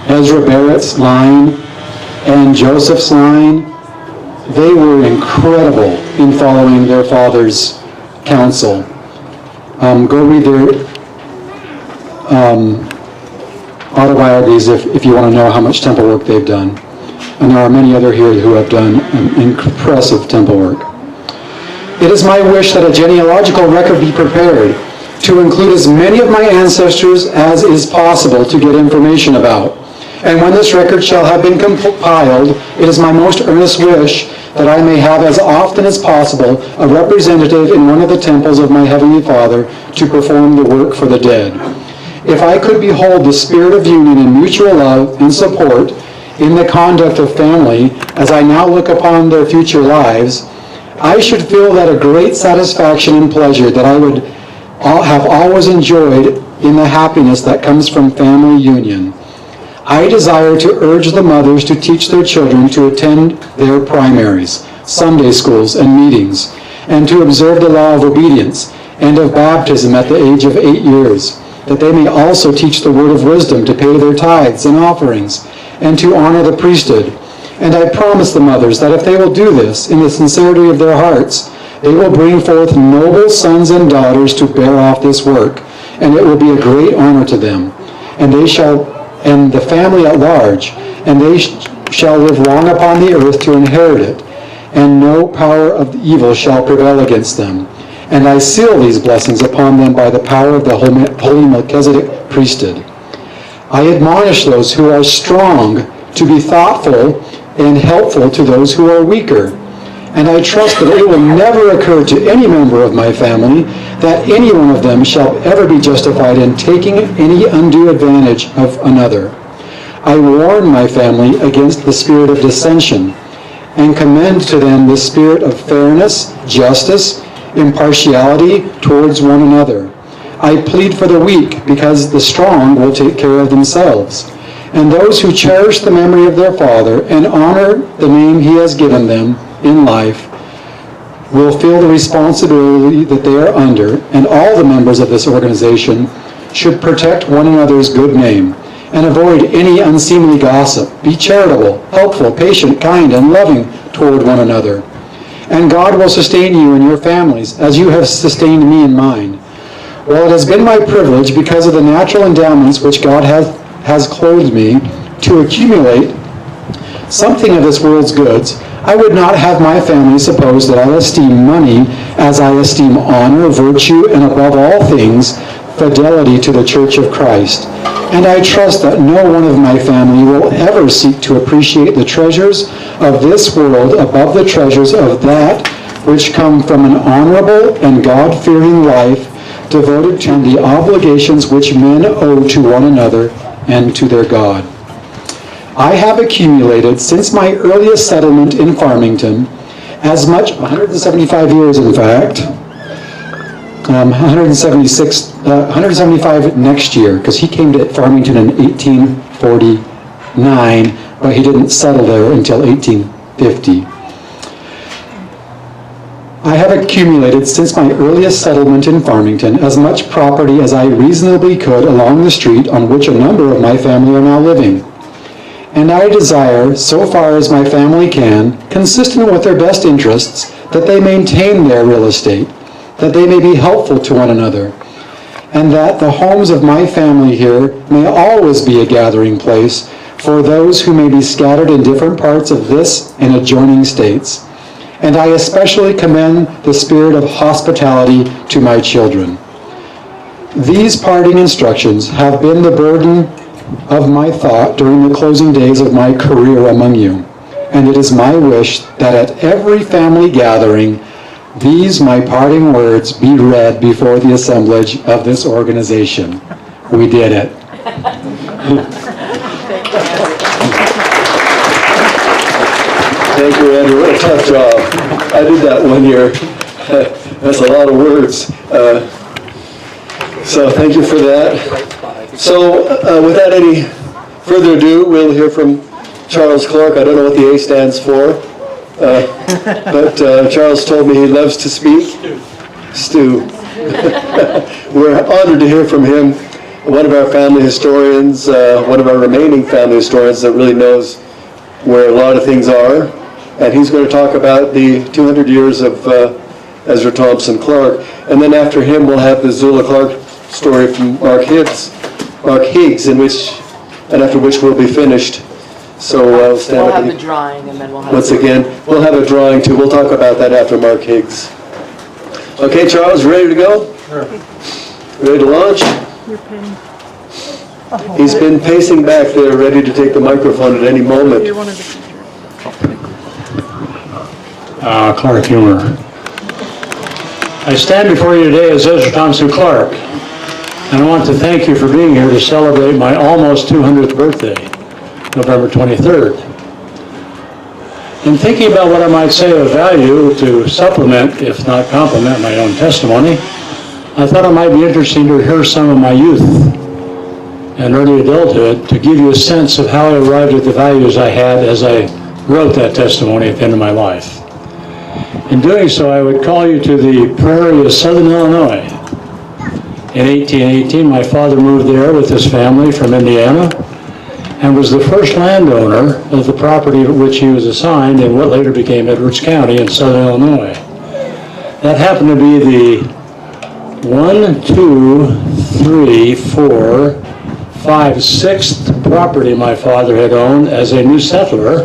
Ezra Barrett's line and Joseph's line, they were incredible in following their father's counsel. Go read their autobiographies if you want to know how much temple work they've done. And there are many other here who have done impressive temple work. It is my wish that a genealogical record be prepared to include as many of my ancestors as is possible to get information about. And when this record shall have been compiled, it is my most earnest wish that I may have as often as possible a representative in one of the temples of my Heavenly Father to perform the work for the dead. If I could behold the spirit of union and mutual love and support in the conduct of family as I now look upon their future lives, I should feel that a great satisfaction and pleasure that I would have always enjoyed in the happiness that comes from family union. I desire to urge the mothers to teach their children to attend their primaries, Sunday schools, and meetings, and to observe the law of obedience and of baptism at the age of 8 years, that they may also teach the word of wisdom to pay their tithes and offerings, and to honor the priesthood. And I promise the mothers that if they will do this in the sincerity of their hearts, they will bring forth noble sons and daughters to bear off this work, and it will be a great honor to them. And the family at large, and they shall live long upon the earth to inherit it, and no power of evil shall prevail against them. And I seal these blessings upon them by the power of the holy Melchizedek priesthood. I admonish those who are strong to be thoughtful and helpful to those who are weaker. And I trust that it will never occur to any member of my family that any one of them shall ever be justified in taking any undue advantage of another. I warn my family against the spirit of dissension and commend to them the spirit of fairness, justice, impartiality towards one another. I plead for the weak because the strong will take care of themselves. And those who cherish the memory of their father and honor the name he has given them in life will feel the responsibility that they are under, and all the members of this organization should protect one another's good name and avoid any unseemly gossip. Be charitable, helpful, patient, kind, and loving toward one another. And God will sustain you and your families as you have sustained me and mine. While it has been my privilege, because of the natural endowments which God has clothed me, to accumulate something of this world's goods, I would not have my family suppose that I esteem money as I esteem honor, virtue, and above all things, fidelity to the Church of Christ. And I trust that no one of my family will ever seek to appreciate the treasures of this world above the treasures of that which come from an honorable and God-fearing life devoted to the obligations which men owe to one another and to their God. I have accumulated, since my earliest settlement in Farmington, as much, 175 years in fact, 175 next year, because he came to Farmington in 1849, but he didn't settle there until 1850. I have accumulated, since my earliest settlement in Farmington, as much property as I reasonably could along the street on which a number of my family are now living. And I desire, so far as my family can, consistent with their best interests, that they maintain their real estate, that they may be helpful to one another, and that the homes of my family here may always be a gathering place for those who may be scattered in different parts of this and adjoining states. And I especially commend the spirit of hospitality to my children. These parting instructions have been the burden of my thought during the closing days of my career among you. And it is my wish that at every family gathering, these my parting words be read before the assemblage of this organization. We did it. Thank you, Andrew. What a tough job. I did that one year. That's a lot of words. So thank you for that. So without any further ado, we'll hear from Charles Clark. I don't know what the A stands for, but Charles told me he loves to speak. Stu. We're honored to hear from him, one of our family historians, one of our remaining family historians that really knows where a lot of things are. And he's going to talk about the 200 years of Ezra Thompson Clark. And then after him, we'll have the Zula Clark story from Mark Higgs, after which we'll be finished. So I'll stand We'll up. have and- the drawing and then we'll have. Once again, we'll have a drawing too. We'll talk about that after Mark Higgs. Okay, Charles, ready to go? Ready to launch? He's been pacing back there, ready to take the microphone at any moment. Clark humor. I stand before you today as Ezra Thompson Clark, and I want to thank you for being here to celebrate my almost 200th birthday, November 23rd. In thinking about what I might say of value to supplement, if not complement, my own testimony, I thought it might be interesting to hear some of my youth and early adulthood to give you a sense of how I arrived at the values I had as I wrote that testimony at the end of my life. In doing so, I would call you to the prairie of southern Illinois. In 1818, my father moved there with his family from Indiana and was the first landowner of the property which he was assigned in what later became Edwards County in southern Illinois. That happened to be the 6th property my father had owned as a new settler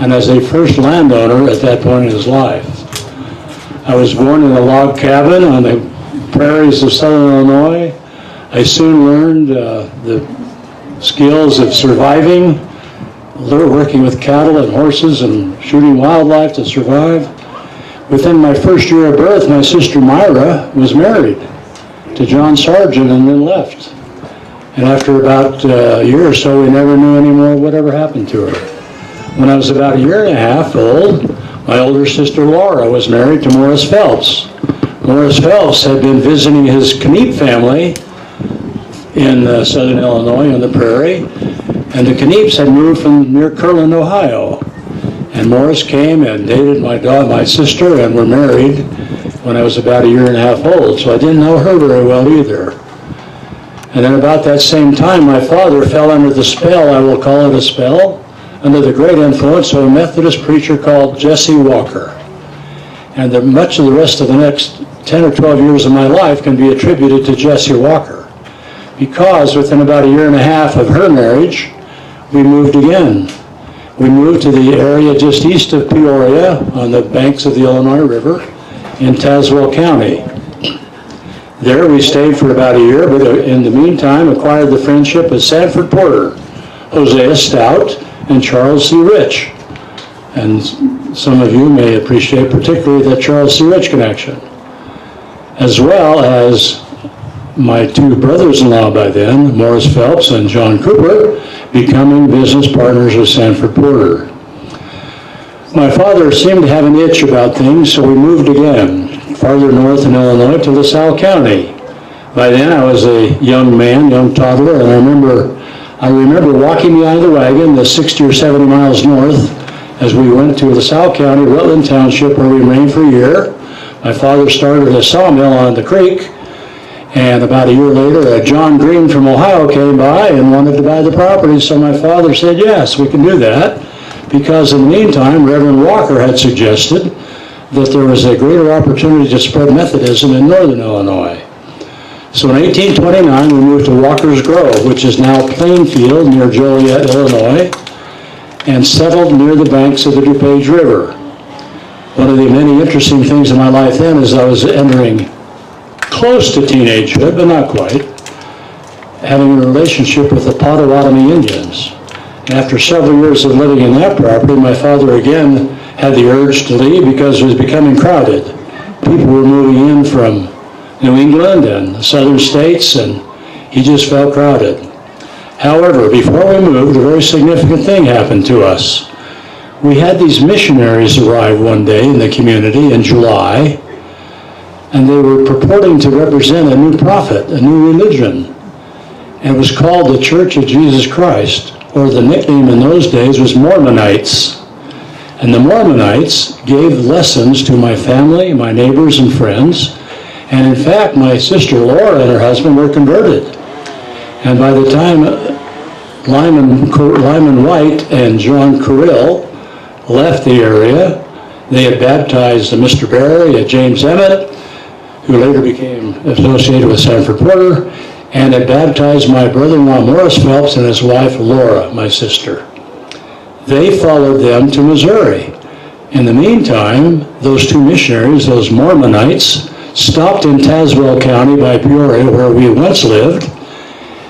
and as a first landowner at that point in his life. I was born in a log cabin on the prairies of southern Illinois. I soon learned the skills of surviving, working with cattle and horses and shooting wildlife to survive. Within my first year of birth, my sister Myra was married to John Sargent and then left. And after about a year or so, we never knew any more what ever happened to her. When I was about a year and a half old, my older sister Laura was married to Morris Phelps. Morris Phelps had been visiting his Kniep family in southern Illinois on the prairie, and the Knieps had moved from near Kirtland, Ohio. And Morris came and dated my sister and were married when I was about a year and a half old, so I didn't know her very well either. And then about that same time, my father fell under the spell, I will call it a spell, under the great influence of a Methodist preacher called Jesse Walker. And much of the rest of the next 10 or 12 years of my life can be attributed to Jesse Walker, because within about a year and a half of her marriage, we moved again. We moved to the area just east of Peoria on the banks of the Illinois River in Tazewell County. There we stayed for about a year, but in the meantime acquired the friendship of Sanford Porter, Hosea Stout, and Charles C. Rich. And some of you may appreciate particularly that Charles C. Rich connection, as well as my two brothers-in-law by then, Morris Phelps and John Cooper, becoming business partners with Sanford Porter. My father seemed to have an itch about things, so we moved again, farther north in Illinois to LaSalle County. By then I was a young man, young toddler, and I remember walking behind the wagon the 60 or 70 miles north as we went to LaSalle County, Rutland Township, where we remained for a year. My father started a sawmill on the creek, and about a year later, John Green from Ohio came by and wanted to buy the property, so my father said, yes, we can do that, because in the meantime, Reverend Walker had suggested that there was a greater opportunity to spread Methodism in northern Illinois. So in 1829, we moved to Walker's Grove, which is now Plainfield near Joliet, Illinois, and settled near the banks of the DuPage River. One of the many interesting things in my life then is I was entering close to teenagehood, but not quite, having a relationship with the Potawatomi Indians. After several years of living in that property, my father again had the urge to leave because it was becoming crowded. People were moving in from New England and the southern states, and he just felt crowded. However, before we moved, a very significant thing happened to us. We had these missionaries arrive one day in the community in July, and they were purporting to represent a new prophet, a new religion. And it was called the Church of Jesus Christ, or the nickname in those days was Mormonites. And the Mormonites gave lessons to my family, my neighbors and friends, and in fact, my sister Laura and her husband were converted. And by the time Lyman White and John Carrill left the area, they had baptized Mr. Barry and James Emmett, who later became associated with Sanford Porter, and had baptized my brother-in-law Morris Phelps and his wife Laura, my sister. They followed them to Missouri. In the meantime, those two missionaries, those Mormonites, stopped in Tazewell County by Peoria, where we once lived,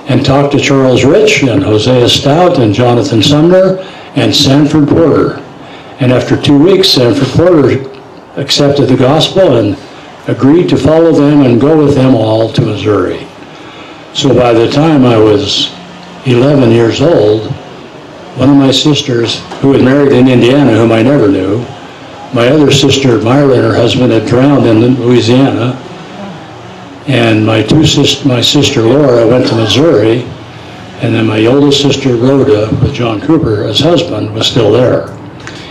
and talked to Charles Rich and Hosea Stout and Jonathan Sumner and Sanford Porter. And after 2 weeks, Sanford Porter accepted the gospel and agreed to follow them and go with them all to Missouri. So by the time I was 11 years old, one of my sisters, who had married in Indiana, whom I never knew, my other sister, Myra, and her husband had drowned in Louisiana, and my sister Laura went to Missouri, and then my oldest sister Rhoda, with John Cooper as husband, was still there.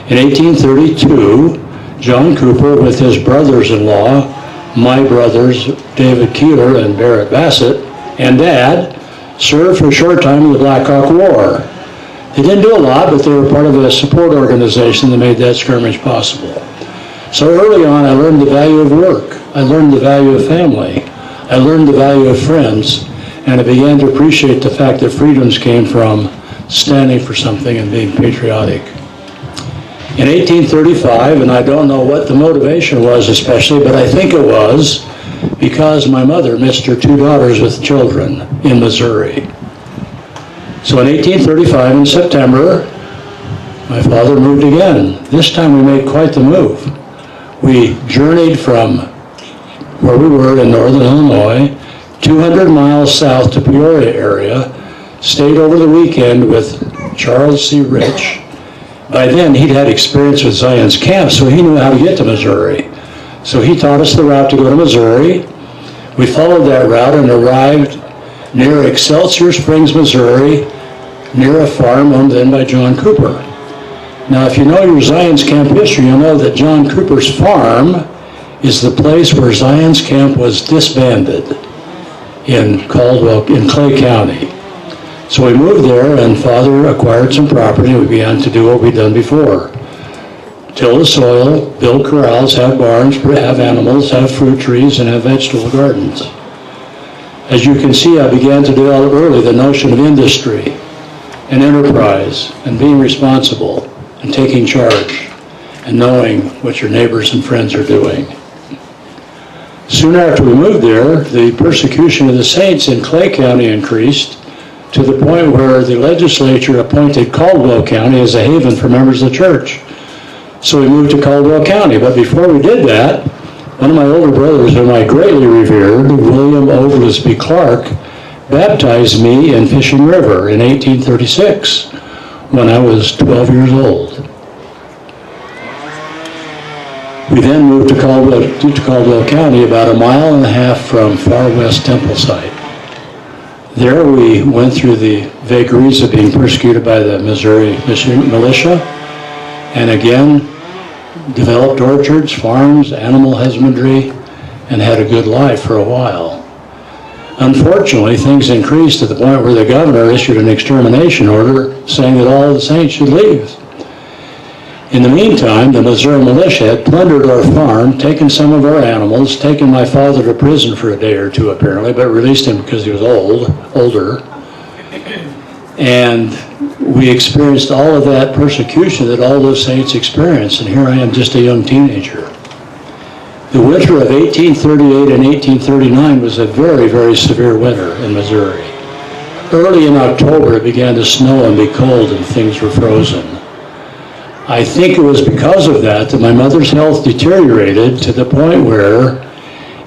In 1832, John Cooper, with his brothers-in-law, my brothers David Keeler and Barrett Bassett, and Dad, served for a short time in the Black Hawk War. They didn't do a lot, but they were part of a support organization that made that skirmish possible. So early on, I learned the value of work. I learned the value of family. I learned the value of friends, and I began to appreciate the fact that freedoms came from standing for something and being patriotic. In 1835, and I don't know what the motivation was especially, but I think it was because my mother missed her 2 daughters with children in Missouri. So in 1835, in September, my father moved again. This time we made quite the move. We journeyed from where we were in northern Illinois, 200 miles south to Peoria area, stayed over the weekend with Charles C. Rich. By then, he'd had experience with Zion's Camp, so he knew how to get to Missouri. So he taught us the route to go to Missouri. We followed that route and arrived near Excelsior Springs, Missouri, near a farm owned then by John Cooper. Now, if you know your Zion's Camp history, you'll know that John Cooper's farm is the place where Zion's Camp was disbanded in Clay County. So we moved there, and Father acquired some property, and we began to do what we'd done before. Till the soil, build corrals, have barns, have animals, have fruit trees, and have vegetable gardens. As you can see, I began to develop early the notion of industry and enterprise and being responsible and taking charge and knowing what your neighbors and friends are doing. Soon after we moved there, the persecution of the saints in Clay County increased to the point where the legislature appointed Caldwell County as a haven for members of the church. So we moved to Caldwell County, but before we did that, one of my older brothers, whom I greatly revered, William Oglesby Clark, baptized me in Fishing River in 1836 when I was 12 years old. We then moved to Caldwell County, about 1.5 miles from Far West Temple site. There we went through the vagaries of being persecuted by the Missouri militia, and again developed orchards, farms, animal husbandry, and had a good life for a while. Unfortunately, things increased to the point where the governor issued an extermination order saying that all of the saints should leave. In the meantime, the Missouri militia had plundered our farm, taken some of our animals, taken my father to prison for a day or two apparently, but released him because he was older. And we experienced all of that persecution that all those saints experienced, and here I am just a young teenager. The winter of 1838 and 1839 was a very, very severe winter in Missouri. Early in October, it began to snow and be cold and things were frozen. I think it was because of that my mother's health deteriorated to the point where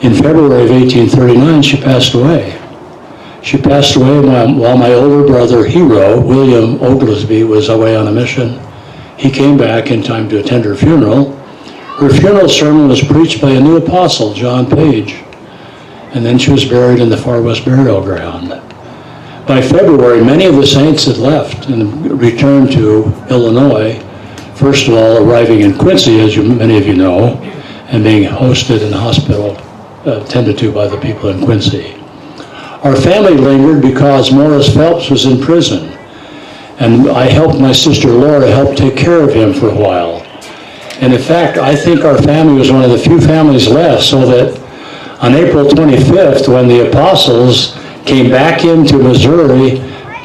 in February of 1839 she passed away. She passed away while my older brother, hero, William Oglesby, was away on a mission. He came back in time to attend her funeral. Her funeral sermon was preached by a new apostle, John Page, and then she was buried in the Far West burial ground. By February, many of the saints had left and returned to Illinois, first of all arriving in Quincy, as many of you know, and being hosted in the hospital, tended to by the people in Quincy. Our family lingered because Morris Phelps was in prison, and I helped my sister Laura help take care of him for a while. And in fact, I think our family was one of the few families left, so that On April 25th, when the apostles came back into Missouri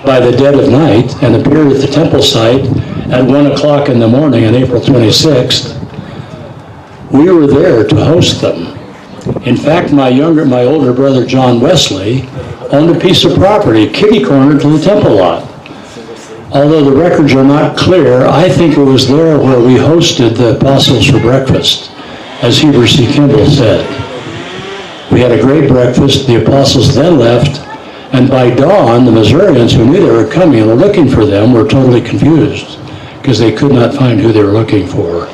by the dead of night and appeared at the temple site at 1 o'clock in the morning on April 26th, we were there to host them. In fact, my older brother John Wesley owned a piece of property kitty corner to the temple lot. Although the records are not clear, I think it was there where we hosted the apostles for breakfast, as Heber C. Kimball said. We had a great breakfast. The apostles then left, and by dawn, the Missourians who knew they were coming and were looking for them were totally confused because they could not find who they were looking for.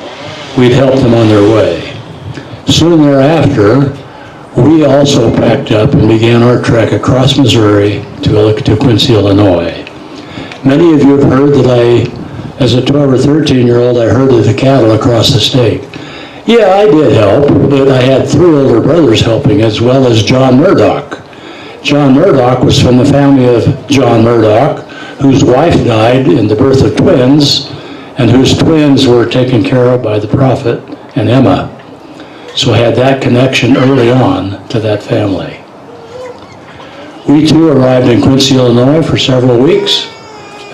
We'd helped them on their way. Soon thereafter, we also packed up and began our trek across Missouri to Quincy, Illinois. Many of you have heard that as a 12 or 13-year-old, I herded the cattle across the state. Yeah, I did help, but I had 3 older brothers helping, as well as John Murdoch. John Murdoch was from the family of John Murdoch, whose wife died in the birth of twins, and whose twins were taken care of by the prophet and Emma. So I had that connection early on to that family. We too arrived in Quincy, Illinois for several weeks,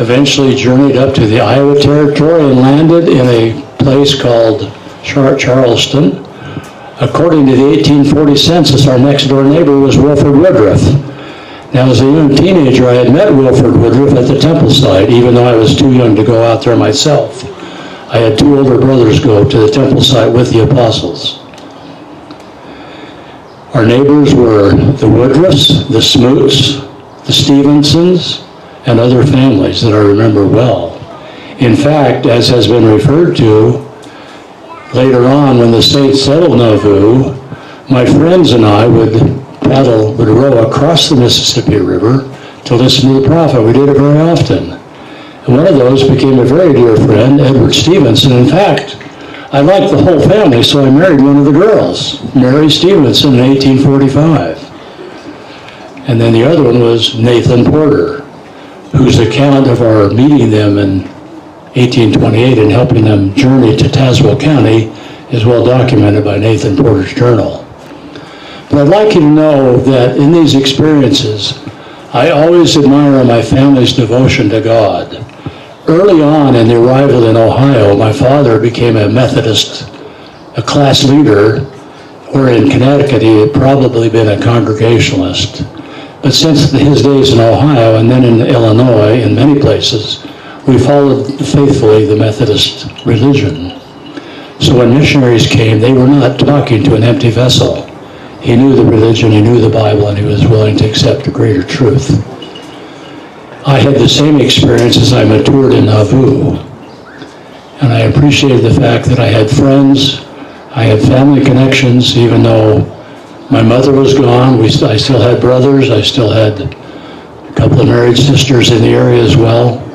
eventually journeyed up to the Iowa Territory and landed in a place called Charleston. According to the 1840 census, our next door neighbor was Wilford Woodruff. Now, as a young teenager, I had met Wilford Woodruff at the temple site, even though I was too young to go out there myself. I had 2 older brothers go to the temple site with the apostles. Our neighbors were the Woodruffs, the Smoots, the Stevensons, and other families that I remember well. In fact, as has been referred to, later on when the state settled Nauvoo, my friends and I would row across the Mississippi River to listen to the prophet. We did it very often. And one of those became a very dear friend, Edward Stevenson. In fact, I liked the whole family, so I married one of the girls, Mary Stevenson, in 1845. And then the other one was Nathan Porter, whose account of our meeting them in 1828 and helping them journey to Tazewell County is well documented by Nathan Porter's journal. But I'd like you to know that in these experiences, I always admire my family's devotion to God. Early on in the arrival in Ohio, my father became a Methodist, a class leader, where in Connecticut he had probably been a Congregationalist. But since his days in Ohio and then in Illinois, in many places, we followed faithfully the Methodist religion. So when missionaries came, they were not talking to an empty vessel. He knew the religion, he knew the Bible, and he was willing to accept a greater truth. I had the same experience as I matured in Nauvoo. And I appreciated the fact that I had friends, I had family connections, even though my mother was gone. I still had brothers, I still had a couple of married sisters in the area as well.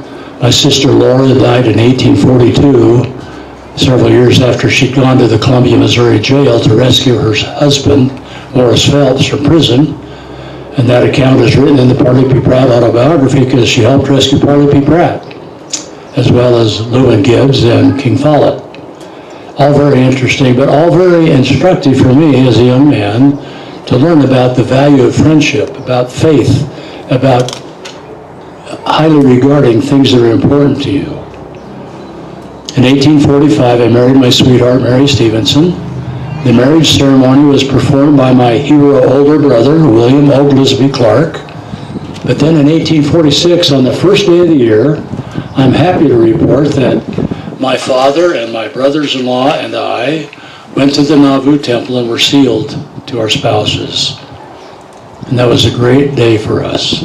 My sister Laura died in 1842, several years after she'd gone to the Columbia, Missouri jail to rescue her husband, Morris Phelps, from prison. And that account is written in the Parley P. Pratt autobiography because she helped rescue Parley P. Pratt, as well as Lewin Gibbs and King Follett. All very interesting, but all very instructive for me as a young man to learn about the value of friendship, about faith, about highly regarding things that are important to you. In 1845, I married my sweetheart, Mary Stevenson. The marriage ceremony was performed by my hero older brother, William Oglesby Clark. But then in 1846, on the first day of the year, I'm happy to report that my father and my brothers-in-law and I went to the Nauvoo temple and were sealed to our spouses. And that was a great day for us.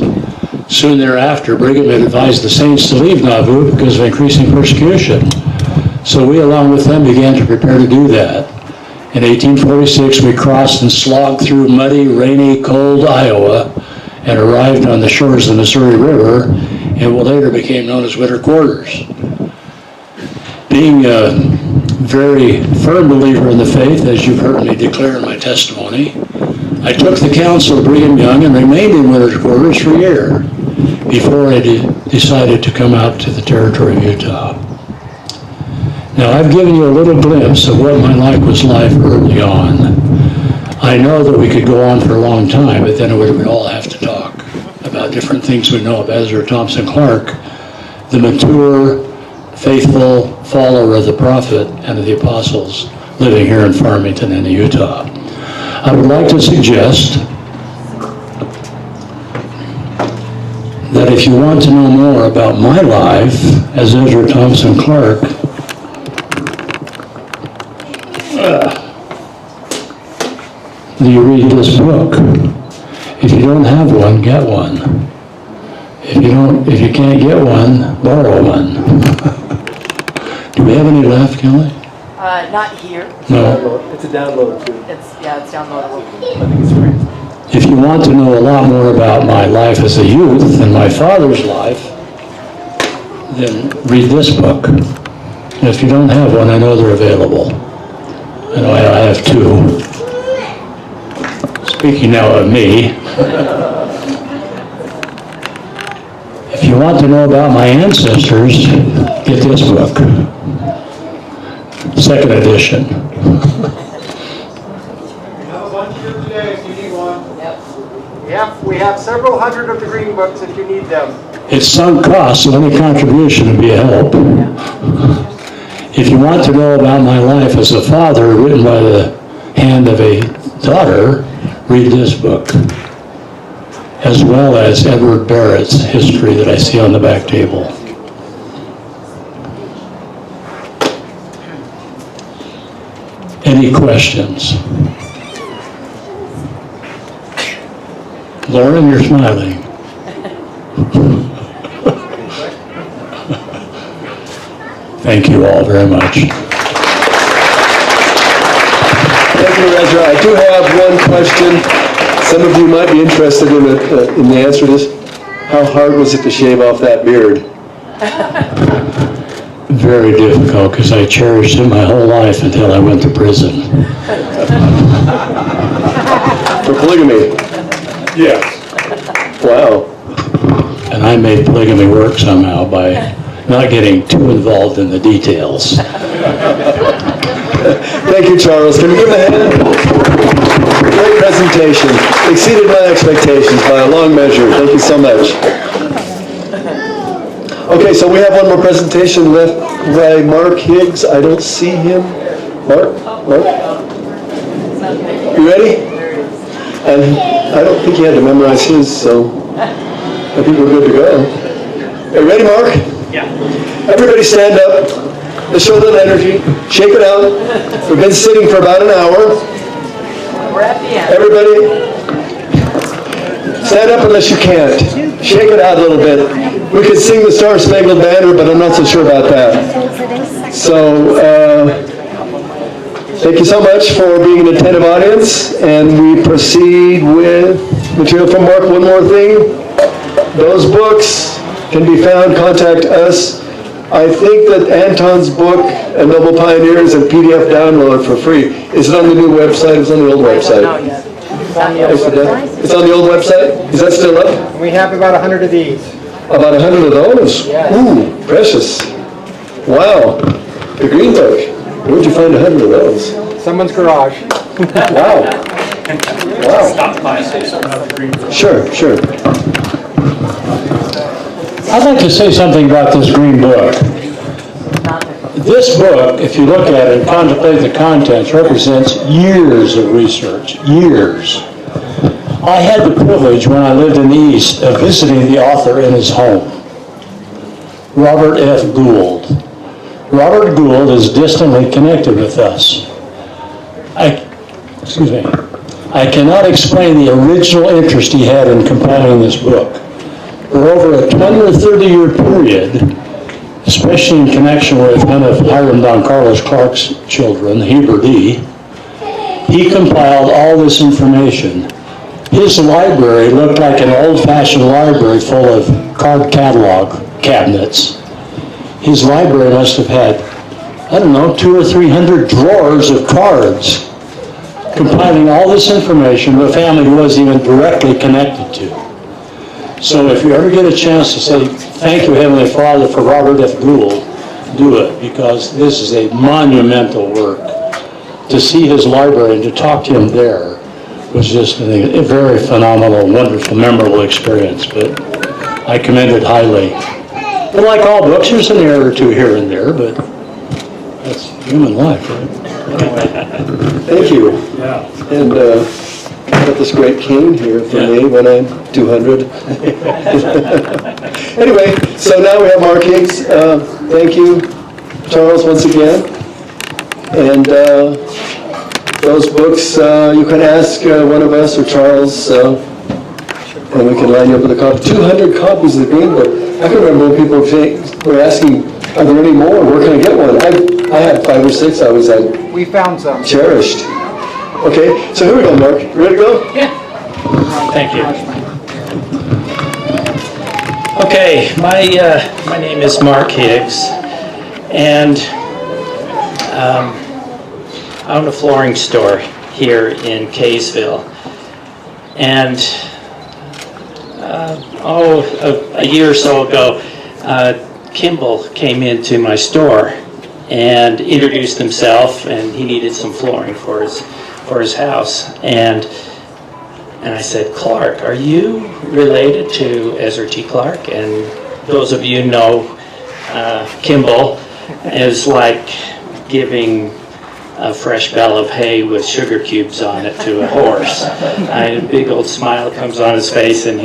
Soon thereafter, Brigham had advised the saints to leave Nauvoo because of increasing persecution. So we, along with them, began to prepare to do that. In 1846, we crossed and slogged through muddy, rainy, cold Iowa and arrived on the shores of the Missouri River in what later became known as winter quarters. Being a very firm believer in the faith, as you've heard me declare in my testimony, I took the counsel of Brigham Young and remained in winter quarters for a year before I decided to come out to the territory of Utah. Now, I've given you a little glimpse of what my life was like early on. I know that we could go on for a long time, but then we would all have to talk about different things we know of Ezra Thompson Clark, the mature, faithful follower of the prophet and of the apostles living here in Farmington and Utah. I would like to suggest that if you want to know more about my life as Ezra Thompson Clark, you read this book. If you don't have one, get one. If you can't get one, borrow one. Do we have any left, Kelly? Not here. No. It's a download too. It's downloadable. I think it's free. If you want to know a lot more about my life as a youth and my father's life, then read this book. And if you don't have one, I know they're available. I know I have two. Speaking now of me, if you want to know about my ancestors, get this book. Second edition. We have a bunch here today if you need one. Yep, we have several hundred of the green books if you need them. It's sunk cost, so any contribution would be a help. If you want to know about my life as a father, written by the hand of a daughter, read this book, as well as Edward Barrett's history that I see on the back table. Any questions? Lauren, you're smiling. Thank you all very much. Thank you, Ezra. I do have one question. Some of you might be interested in the answer to this. How hard was it to shave off that beard? Very difficult, because I cherished it my whole life until I went to prison. For polygamy? Yes. Wow. And I made polygamy work somehow by not getting too involved in the details. Thank you, Charles. Can we give him a hand? Great presentation. Exceeded my expectations by a long measure. Thank you so much. Okay, so we have one more presentation left by Mark Higgs. I don't see him. Mark? You ready? And I don't think he had to memorize his, so I think we're good to go. Are you ready, Mark? Yeah. Everybody stand up. Let's show them energy. Shake it out. We've been sitting for about an hour. We're at the end. Everybody, stand up unless you can't. Shake it out a little bit. We could sing the Star Spangled Banner, but I'm not so sure about that. So, thank you so much for being an attentive audience, and we proceed with material from Mark. One more thing. Those books can be found. Contact us. I think that Anton's book, A Noble Pioneer, is a PDF download for free. Is it on the new website? It's on the old website. No, yet. It's on the old website? Is that still up? We have about 100 of these. About 100 of those? Yes. Ooh, precious. Wow. The Green Book. Where'd you find 100 of those? Someone's garage. Wow. Wow. Stop by, say something about the green. Sure, sure. I'd like to say something about this green book. This book, if you look at it and contemplate the contents, represents years of research, years. I had the privilege when I lived in the East of visiting the author in his home, Robert F. Gould. Robert Gould is distantly connected with us. I cannot explain the original interest he had in compiling this book. For over a 20 or 30 year period, especially in connection with one of Hiram Don Carlos Clark's children, Heber D., he compiled all this information. His library looked like an old-fashioned library full of card catalog cabinets. His library must have had, I don't know, 200 or 300 drawers of cards, compiling all this information the family wasn't even directly connected to. So if you ever get a chance to say, thank you, Heavenly Father, for Robert F. Gould, do it, because this is a monumental work. To see his library and to talk to him there was just a very phenomenal, wonderful, memorable experience, but I commend it highly. But like all books, there's an error or two here and there, but that's human life, right? Thank you. Yeah. And got this great cane here for me when I'm 200. Anyway, so now we have markings. Thank you, Charles, once again. And those books, you can ask one of us or Charles, and we can line you up with a copy. 200 copies of the Green Book. I can remember when people were asking, are there any more? Where can I get one? I had 5 or 6 I always had We found some. cherished. Okay, so here we go, Mark. You ready to go? Yeah. Thank you. Okay, my name is Mark Higgs, and I own a flooring store here in Kaysville. And a year or so ago, Kimball came into my store and introduced himself, and he needed some flooring for his house. And I said, Clark, are you related to Ezra T. Clark? And those of you know Kimball is like giving a fresh bale of hay with sugar cubes on it to a horse. A big old smile comes on his face, and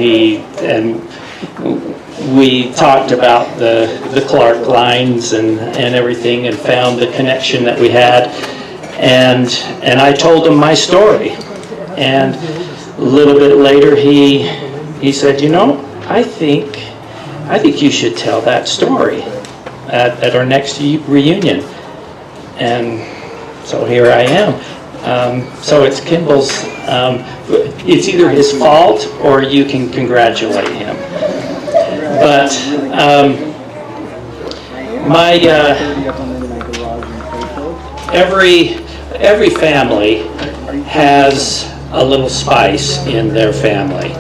we talked about the Clark lines and everything, and found the connection that we had. And I told him my story. And a little bit later, he said, you know, I think you should tell that story at our next reunion. And so here I am. So it's Kimball's, it's either his fault or you can congratulate him. But every family has a little spice in their family,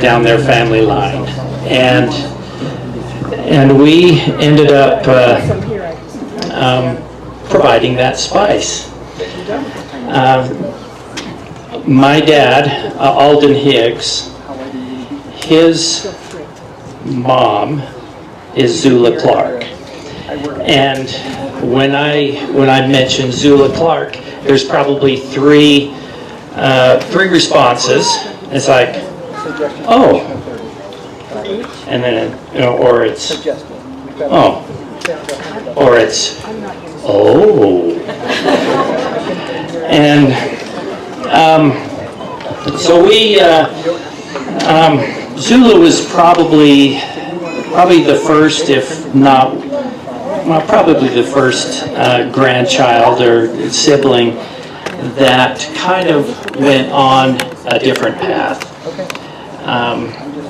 down their family line, and we ended up providing that spice. My dad, Alden Higgs, his mom is Zula Clark, and when I mention Zula Clark, there's probably three responses. It's like, oh, and then or it's oh, or it's oh, and so we Zula was probably the first, if not, well, probably the first grandchild or sibling that kind of went on a different path.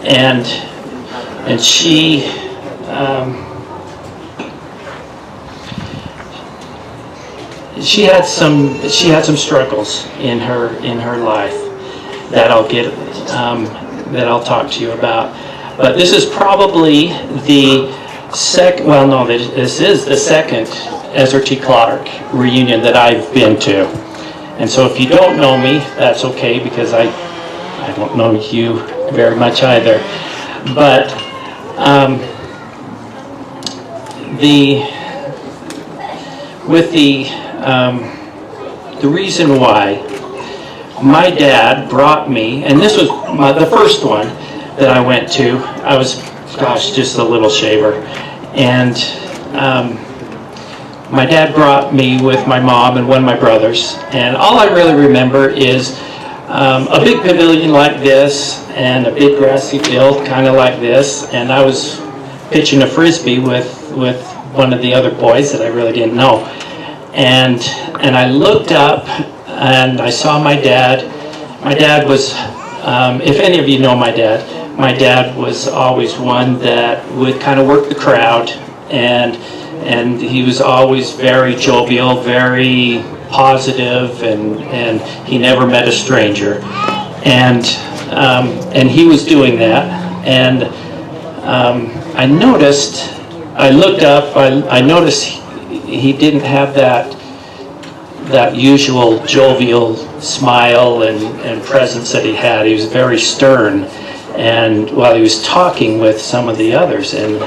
And she had some struggles in her life that I'll talk to you about. But this is probably the second, well, no, this is the second Ezra T. Clark reunion that I've been to. And so if you don't know me, that's okay, because I don't know you very much either. But the reason why my dad brought me, and this was the first one that I went to. I was, gosh, just a little shaver, and my dad brought me with my mom and one of my brothers, and all I really remember is a big pavilion like this and a big grassy field kind of like this, and I was pitching a frisbee with one of the other boys that I really didn't know, and I looked up and I saw my dad. My dad was, if any of you know my dad was always one that would kind of work the crowd, and he was always very jovial, very positive, and he never met a stranger, and he was doing that, and I noticed, I looked up, I noticed he didn't have that usual jovial smile and presence that he had. He was very stern, and while he was talking with some of the others, and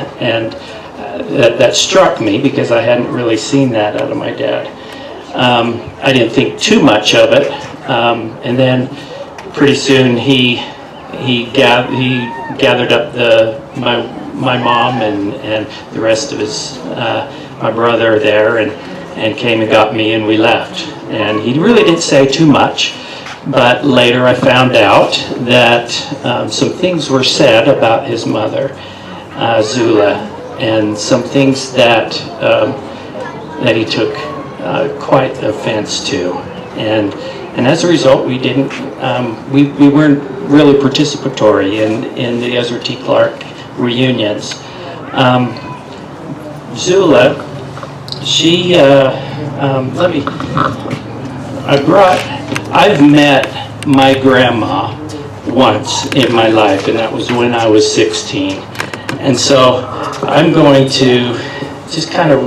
that struck me because I hadn't really seen that out of my dad. I didn't think too much of it, and then pretty soon he gathered up my mom and the rest of his my brother there, and came and got me, and we left. And he really didn't say too much, but later I found out that some things were said about his mother, Zula, and some things that he took quite offense to, and as a result, we didn't we weren't really participatory in the Ezra T. Clark reunions. Zula, she I've met my grandma once in my life, and that was when I was 16. And so I'm going to just kind of,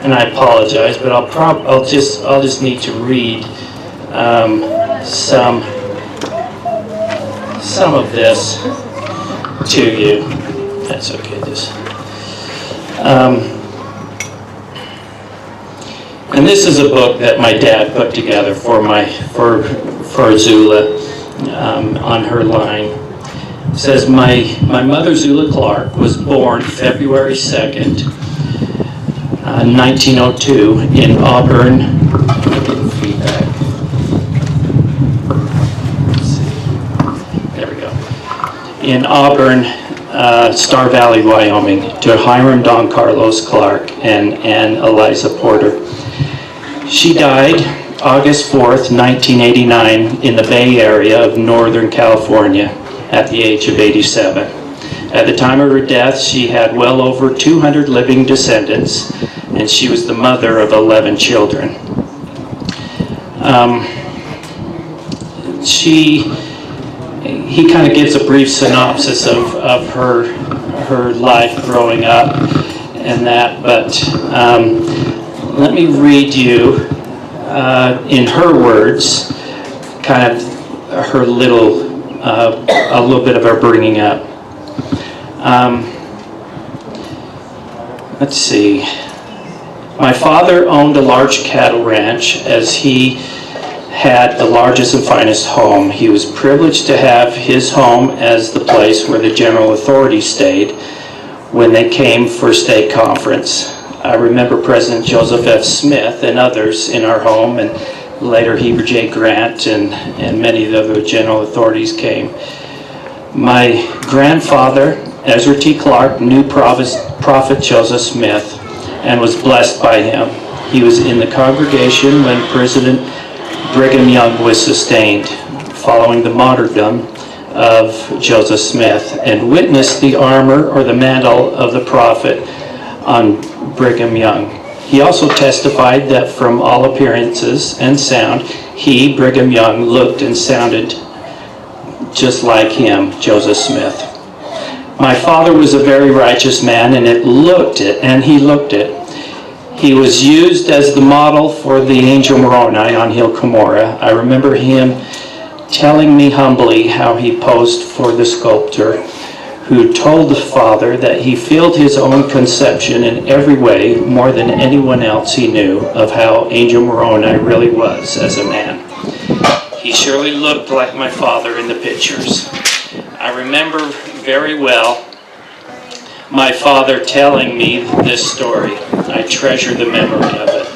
and I apologize, but I'll just need to read some of this to you. That's okay. And this is a book that my dad put together for Zula on her line. It says, my mother Zula Clark was born February 2nd, 1902 in Auburn. There we go. In Auburn, Star Valley, Wyoming, to Hiram Don Carlos Clark and Ann Eliza Porter. She died August 4th, 1989 in the Bay Area of Northern California at the age of 87. At the time of her death, she had well over 200 living descendants, and she was the mother of 11 children. He kind of gives a brief synopsis of her life growing up and that, but let me read you in her words kind of her a little bit of her bringing up. Let's see. My father owned a large cattle ranch, as he had the largest and finest home. He was privileged to have his home as the place where the general authorities stayed when they came for state conference. I remember President Joseph F. Smith and others in our home, and later Heber J. Grant and many of the other general authorities came. My grandfather, Ezra T. Clark, knew Prophet Joseph Smith and was blessed by him. He was in the congregation when President Brigham Young was sustained, following the martyrdom of Joseph Smith, and witnessed the armor or the mantle of the prophet on Brigham Young. He also testified that from all appearances and sound, he, Brigham Young, looked and sounded just like him, Joseph Smith. My father was a very righteous man, and he looked it. He was used as the model for the angel Moroni on Hill Cumorah. I remember him telling me humbly how he posed for the sculptor, who told the father that he filled his own conception in every way more than anyone else he knew of how Angel Moroni really was as a man. He surely looked like my father in the pictures. I remember very well my father telling me this story. I treasure the memory of it.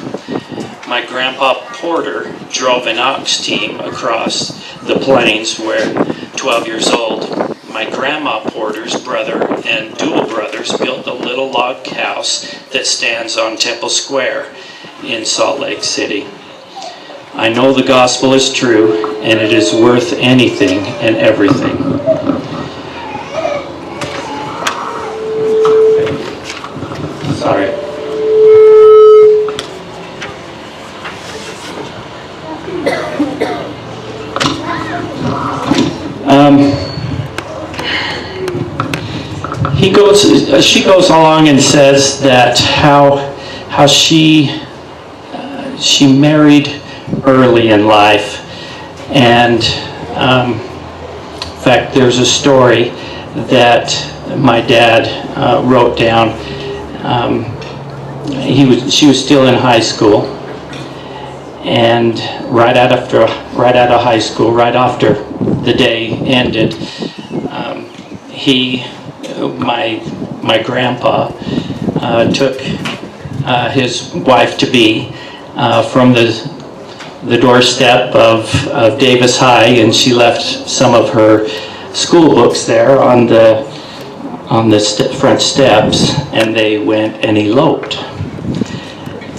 My grandpa Porter drove an ox team across the plains where 12 years old. My grandma Porter's brother and dual brothers built a little log house that stands on Temple Square in Salt Lake City. I know the gospel is true, and it is worth anything and everything. Sorry. She goes along and says that how she she married early in life, and in fact, there's a story that my dad wrote down. She was still in high school, and right out of high school, right after the day ended, my grandpa took his wife-to-be from the doorstep of Davis High, and she left some of her school books there on the front steps, and they went and eloped.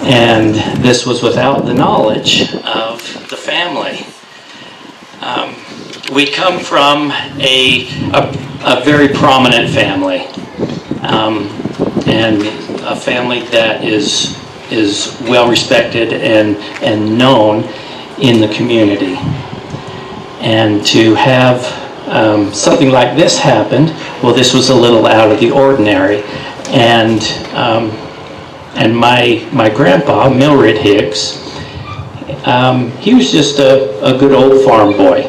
And this was without the knowledge of the family. We come from a very prominent family, and a family that is well respected and known in the community. And to have something like this happen, well, this was a little out of the ordinary. And my grandpa, Milred Hicks, he was just a good old farm boy.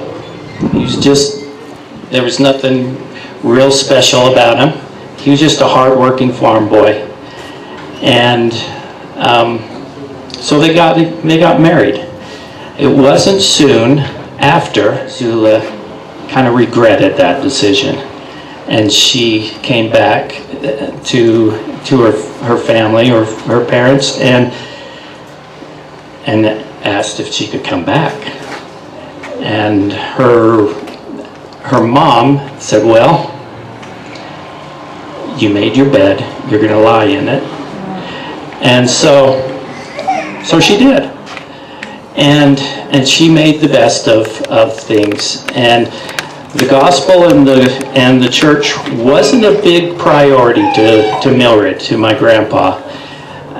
There was nothing real special about him. He was just a hard-working farm boy. And so they got married. It wasn't soon after Zula kind of regretted that decision, and she came back to her family or her parents and asked if she could come back. And her mom said, "Well, you made your bed, you're going to lie in it." And so she did. And she made the best of things. And the gospel and the church wasn't a big priority to Milred, to my grandpa.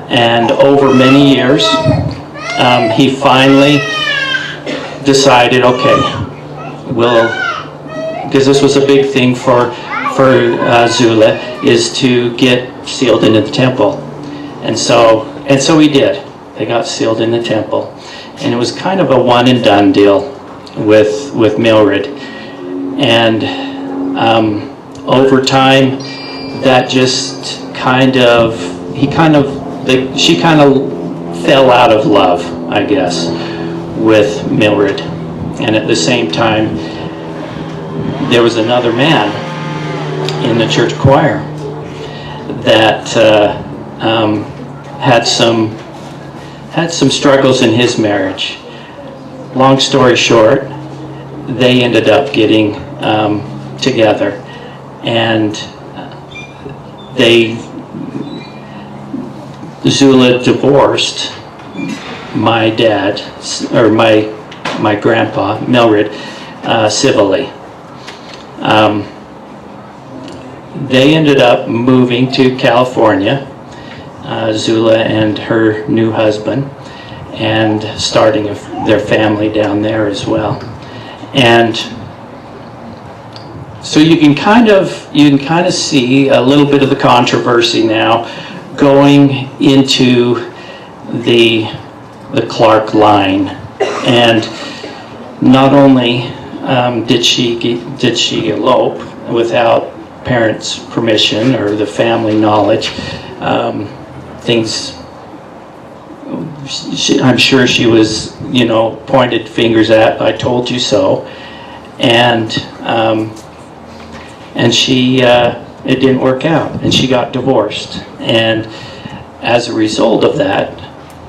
And over many years, he finally decided, okay, because this was a big thing for Zula, is to get sealed into the temple. And so he did. They got sealed in the temple. And it was kind of a one and done deal with Milred. And over time, that just she kind of fell out of love, I guess, with Milred. And at the same time, there was another man in the church choir that had some struggles in his marriage. Long story short, they ended up getting together, and Zula divorced my dad, or my grandpa, Milred, civilly. They ended up moving to California, Zula and her new husband, and starting their family down there as well. And so you can kind of see a little bit of the controversy now going into the Clark line. And not only did she elope without parents' permission or the family knowledge, I'm sure she was, pointed fingers at, "I told you so," and she it didn't work out, and she got divorced. And as a result of that,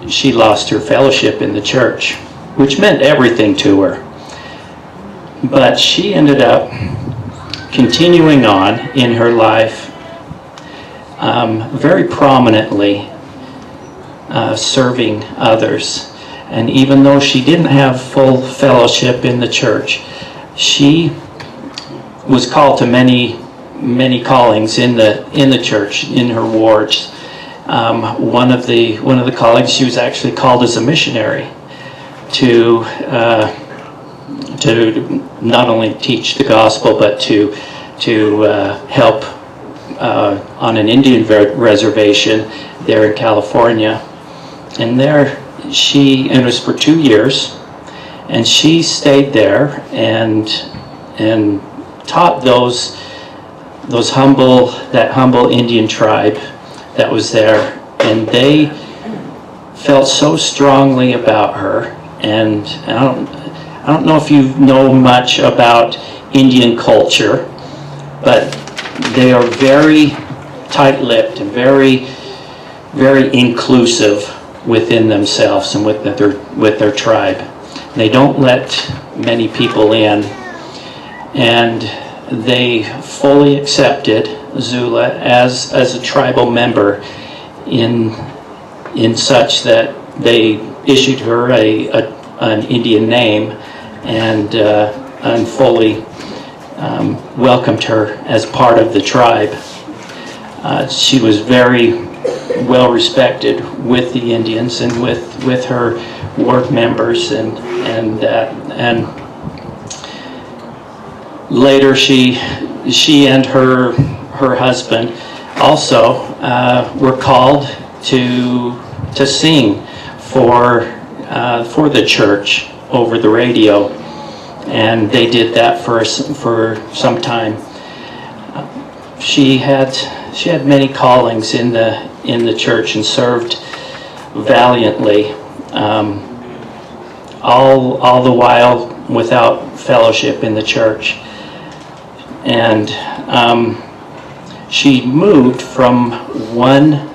she lost her fellowship in the church, which meant everything to her. But she ended up continuing on in her life, very prominently serving others. And even though she didn't have full fellowship in the church, she was called to many callings in the church, in her wards. One of the callings, she was actually called as a missionary to not only teach the gospel, but to help on an Indian reservation there in California. And there it was for 2 years, and she stayed there and taught that humble Indian tribe that was there, and they felt so strongly about her. And I don't know if you know much about Indian culture, but they are very tight-lipped and very, very inclusive within themselves and with their tribe. They don't let many people in, and they fully accepted Zula as a tribal member in such that they issued her an Indian name and fully welcomed her as part of the tribe. She was very well respected with the Indians and with her ward members, and later she and her husband also were called to sing for the church over the radio, and they did that for some time. She had many callings in the church and served valiantly, all the while without fellowship in the church. And she moved from one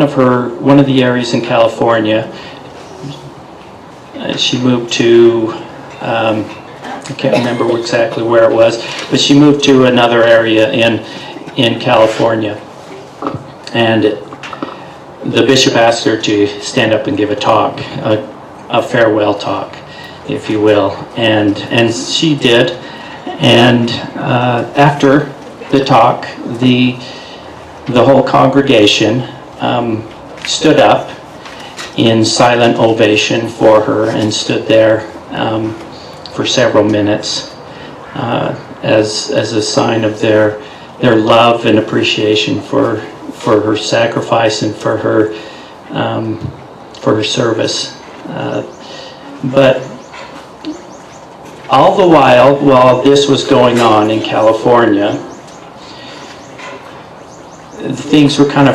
of the areas in California. She moved to I can't remember exactly where it was, but she moved to another area in California, and the bishop asked her to stand up and give a talk, a farewell talk, if you will, and she did. And after the talk, the whole congregation stood up in silent ovation for her and stood there for several minutes as a sign of their love and appreciation for her sacrifice and for her service. But all the while this was going on in California, things were kind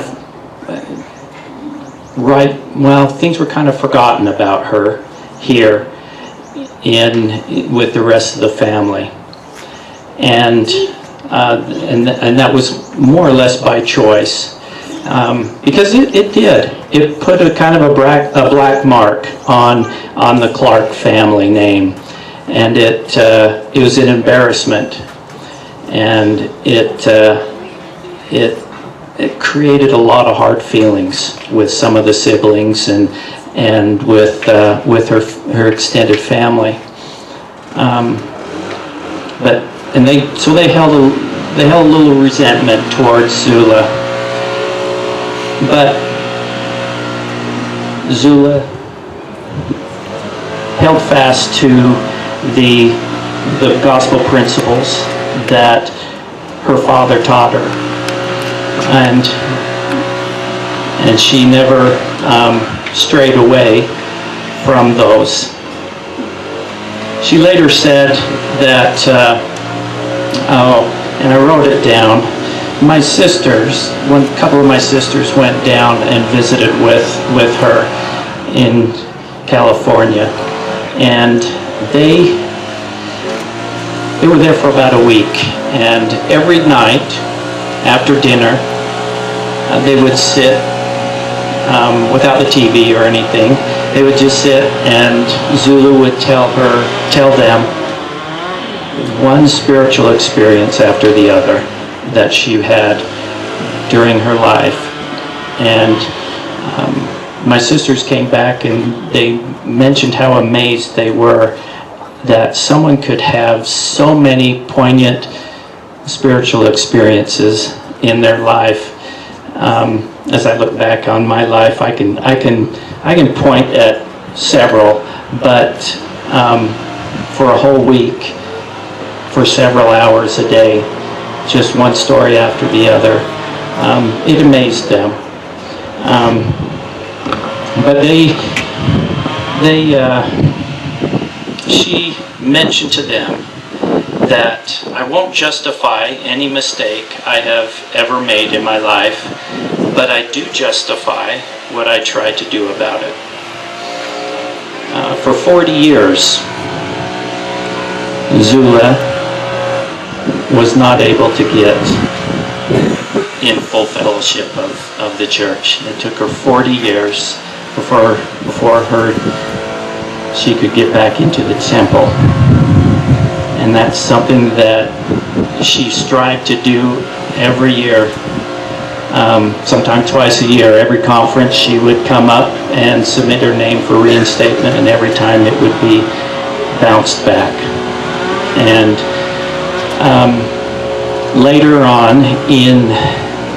of forgotten about her here with the rest of the family, and that was more or less by choice, because it put a kind of a black mark on the Clark family name, and it was an embarrassment, and it created a lot of hard feelings with some of the siblings and with her extended family. They held a little resentment towards Zula, but Zula held fast to the gospel principles that her father taught her, and she never strayed away from those. She later said that, and I wrote it down, a couple of my sisters went down and visited with her in California, and they were there for about a week, and every night after dinner they would sit without the TV or anything. They would just sit, and Zulu would tell them one spiritual experience after the other that she had during her life. And my sisters came back and they mentioned how amazed they were that someone could have so many poignant spiritual experiences in their life. As I look back on my life, I can point at several, but for a whole week, for several hours a day, just one story after the other, it amazed them. But she mentioned to them that I won't justify any mistake I have ever made in my life, but I do justify what I try to do about it. For 40 years, Zula was not able to get in full fellowship of the church. It took her 40 years before she could get back into the temple. And that's something that she strived to do every year, sometimes twice a year. Every conference she would come up and submit her name for reinstatement, and every time it would be bounced back. And later on,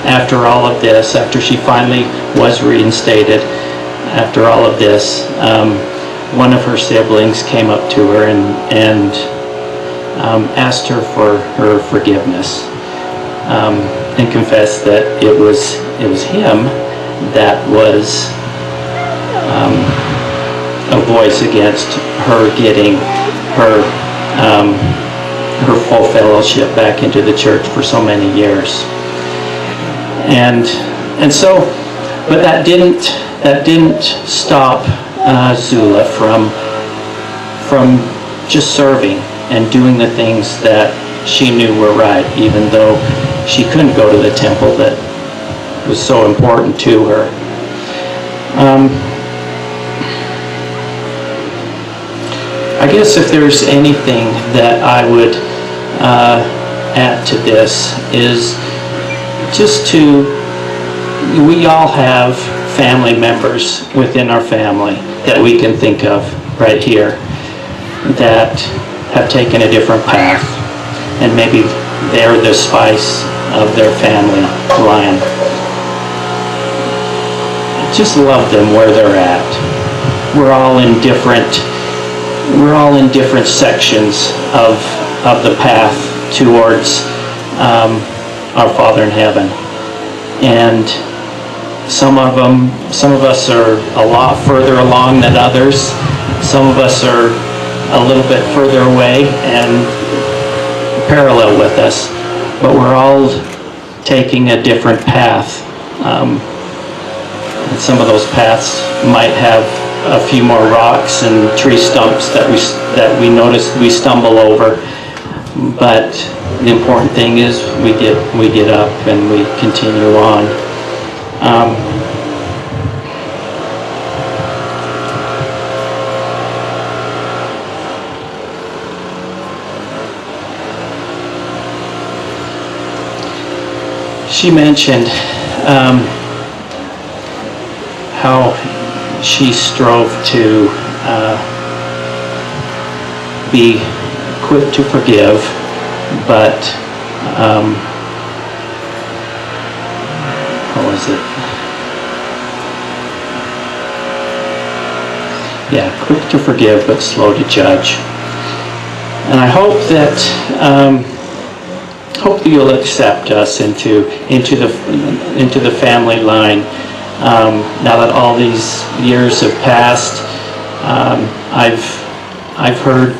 after all of this, after she finally was reinstated, after all of this, one of her siblings came up to her and asked her for her forgiveness, and confessed that it was him that was a voice against her getting her full fellowship back into the church for so many years. And so, but that didn't stop Zula from just serving and doing the things that she knew were right, even though she couldn't go to the temple that was so important to her. I guess if there's anything that I would add to this is just we all have family members within our family that we can think of right here that have taken a different path, and maybe they're the spice of their family line. Just love them where they're at. We're all in different sections of the path towards our Father in heaven, and some of us are a lot further along than others. Some of us are a little bit further away and parallel with us, but we're all taking a different path. And some of those paths might have a few more rocks and tree stumps that we notice we stumble over, but the important thing is we get up and we continue on. She mentioned how she strove to be quick to forgive, but what was it? Yeah, quick to forgive but slow to judge. And I hope that you'll accept us into the family line. Now that all these years have passed, I've heard,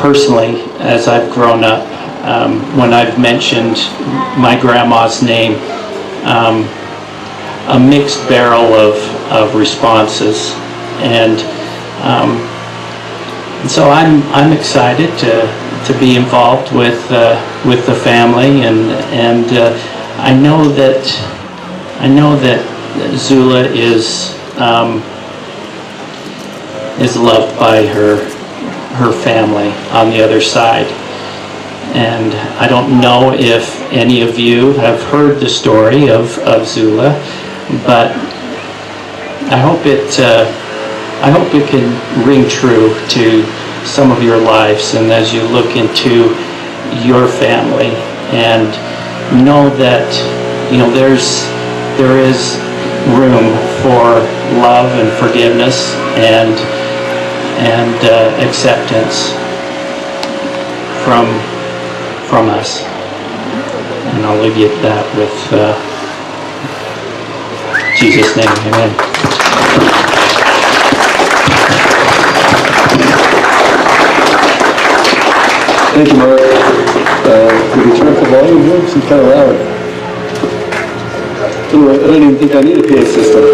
personally, as I've grown up, when I've mentioned my grandma's name, a mixed barrel of responses, and so I'm excited to be involved with the family, and I know that Zula is loved by her family on the other side. And I don't know if any of you have heard the story of Zula, but I hope it can ring true to some of your lives, and as you look into your family, and know that there is room for love and forgiveness and acceptance from us. And I'll leave you at that with Jesus' name. Amen. Thank you, Mark. Could we turn up the volume here? It's kind of loud. Anyway, I don't even think I need a PA system.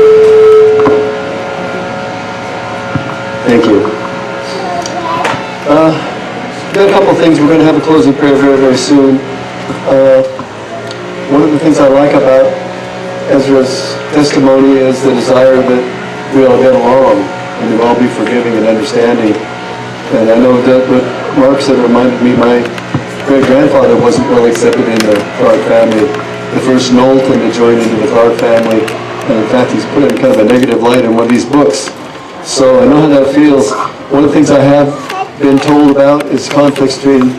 Thank you. Got a couple of things. We're going to have a closing prayer very, very soon. One of the things I like about Ezra's testimony is the desire that we all get along and to all be forgiving and understanding. And I know that what Mark said reminded me, my great-grandfather wasn't well accepted in the Clark family. The first Knowlton to join into the Clark family. And in fact, he's put in kind of a negative light in one of these books. So I know how that feels. One of the things I have been told about is conflicts between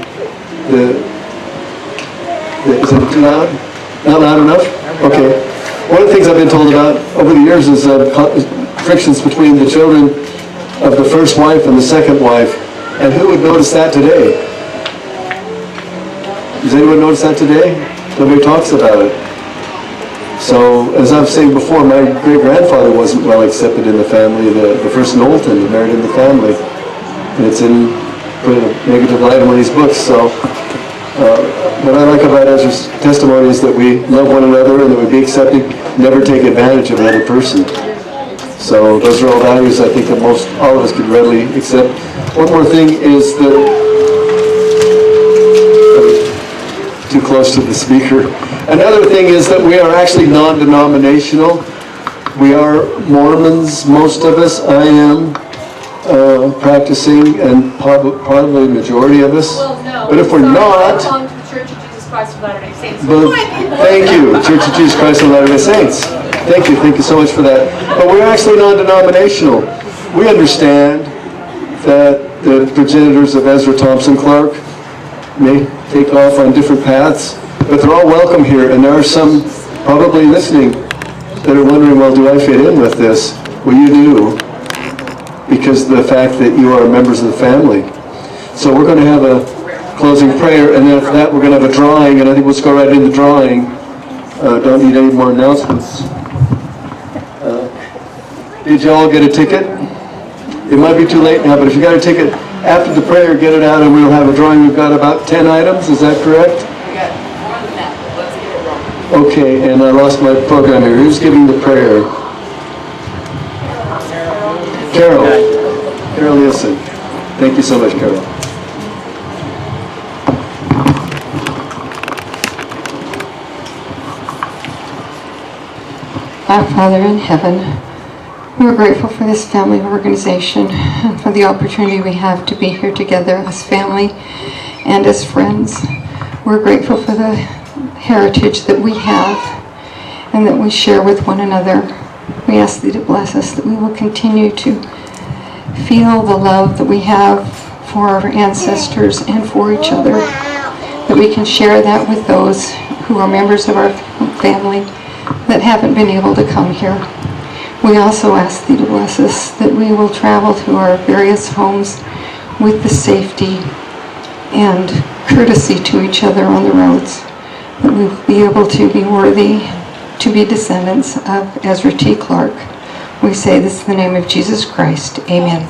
is it too loud? Not loud enough? Okay. One of the things I've been told about over the years is frictions between the children of the first wife and the second wife. And who would notice that today? Does anyone notice that today? Nobody talks about it. So, as I've said before, my great-grandfather wasn't well accepted in the family, the first Knowlton married in the family. And it's put in a negative light in one of these books. So, what I like about Ezra's testimony is that we love one another and that we be accepting, never take advantage of another person. So, those are all values I think that all of us could readily accept. One more thing is that, too close to the speaker. Another thing is that we are actually non-denominational. We are Mormons, most of us. I am practicing, and probably the majority of us. Well, no. But if we're not, I belong to the Church of Jesus Christ of Latter-day Saints. thank you, Church of Jesus Christ of Latter-day Saints. Thank you so much for that. But we're actually non-denominational. We understand that the progenitors of Ezra Thompson Clark may take off on different paths, but they're all welcome here, and there are some probably listening that are wondering, well, do I fit in with this? Well, you do, because of the fact that you are members of the family. So we're going to have a closing prayer, and then after that we're going to have a drawing, and I think we'll just go right into the drawing. Don't need any more announcements. Did you all get a ticket? It might be too late now, but if you got a ticket, after the prayer, get it out and we'll have a drawing. We've got about 10 items, is that correct? We got more than that. Let's get it rolling. Okay, and I lost my program here. Who's giving the prayer? Carol. Carol Nielsen. Thank you so much, Carol. Our Father in heaven, we're grateful for this family organization and for the opportunity we have to be here together as family and as friends. We're grateful for the heritage that we have and that we share with one another. We ask Thee to bless us, that we will continue to feel the love that we have for our ancestors and for each other, that we can share that with those who are members of our family that haven't been able to come here. We also ask Thee to bless us, that we will travel to our various homes with the safety and courtesy to each other on the roads, that we will be able to be worthy to be descendants of Ezra T. Clark. We say this in the name of Jesus Christ. Amen.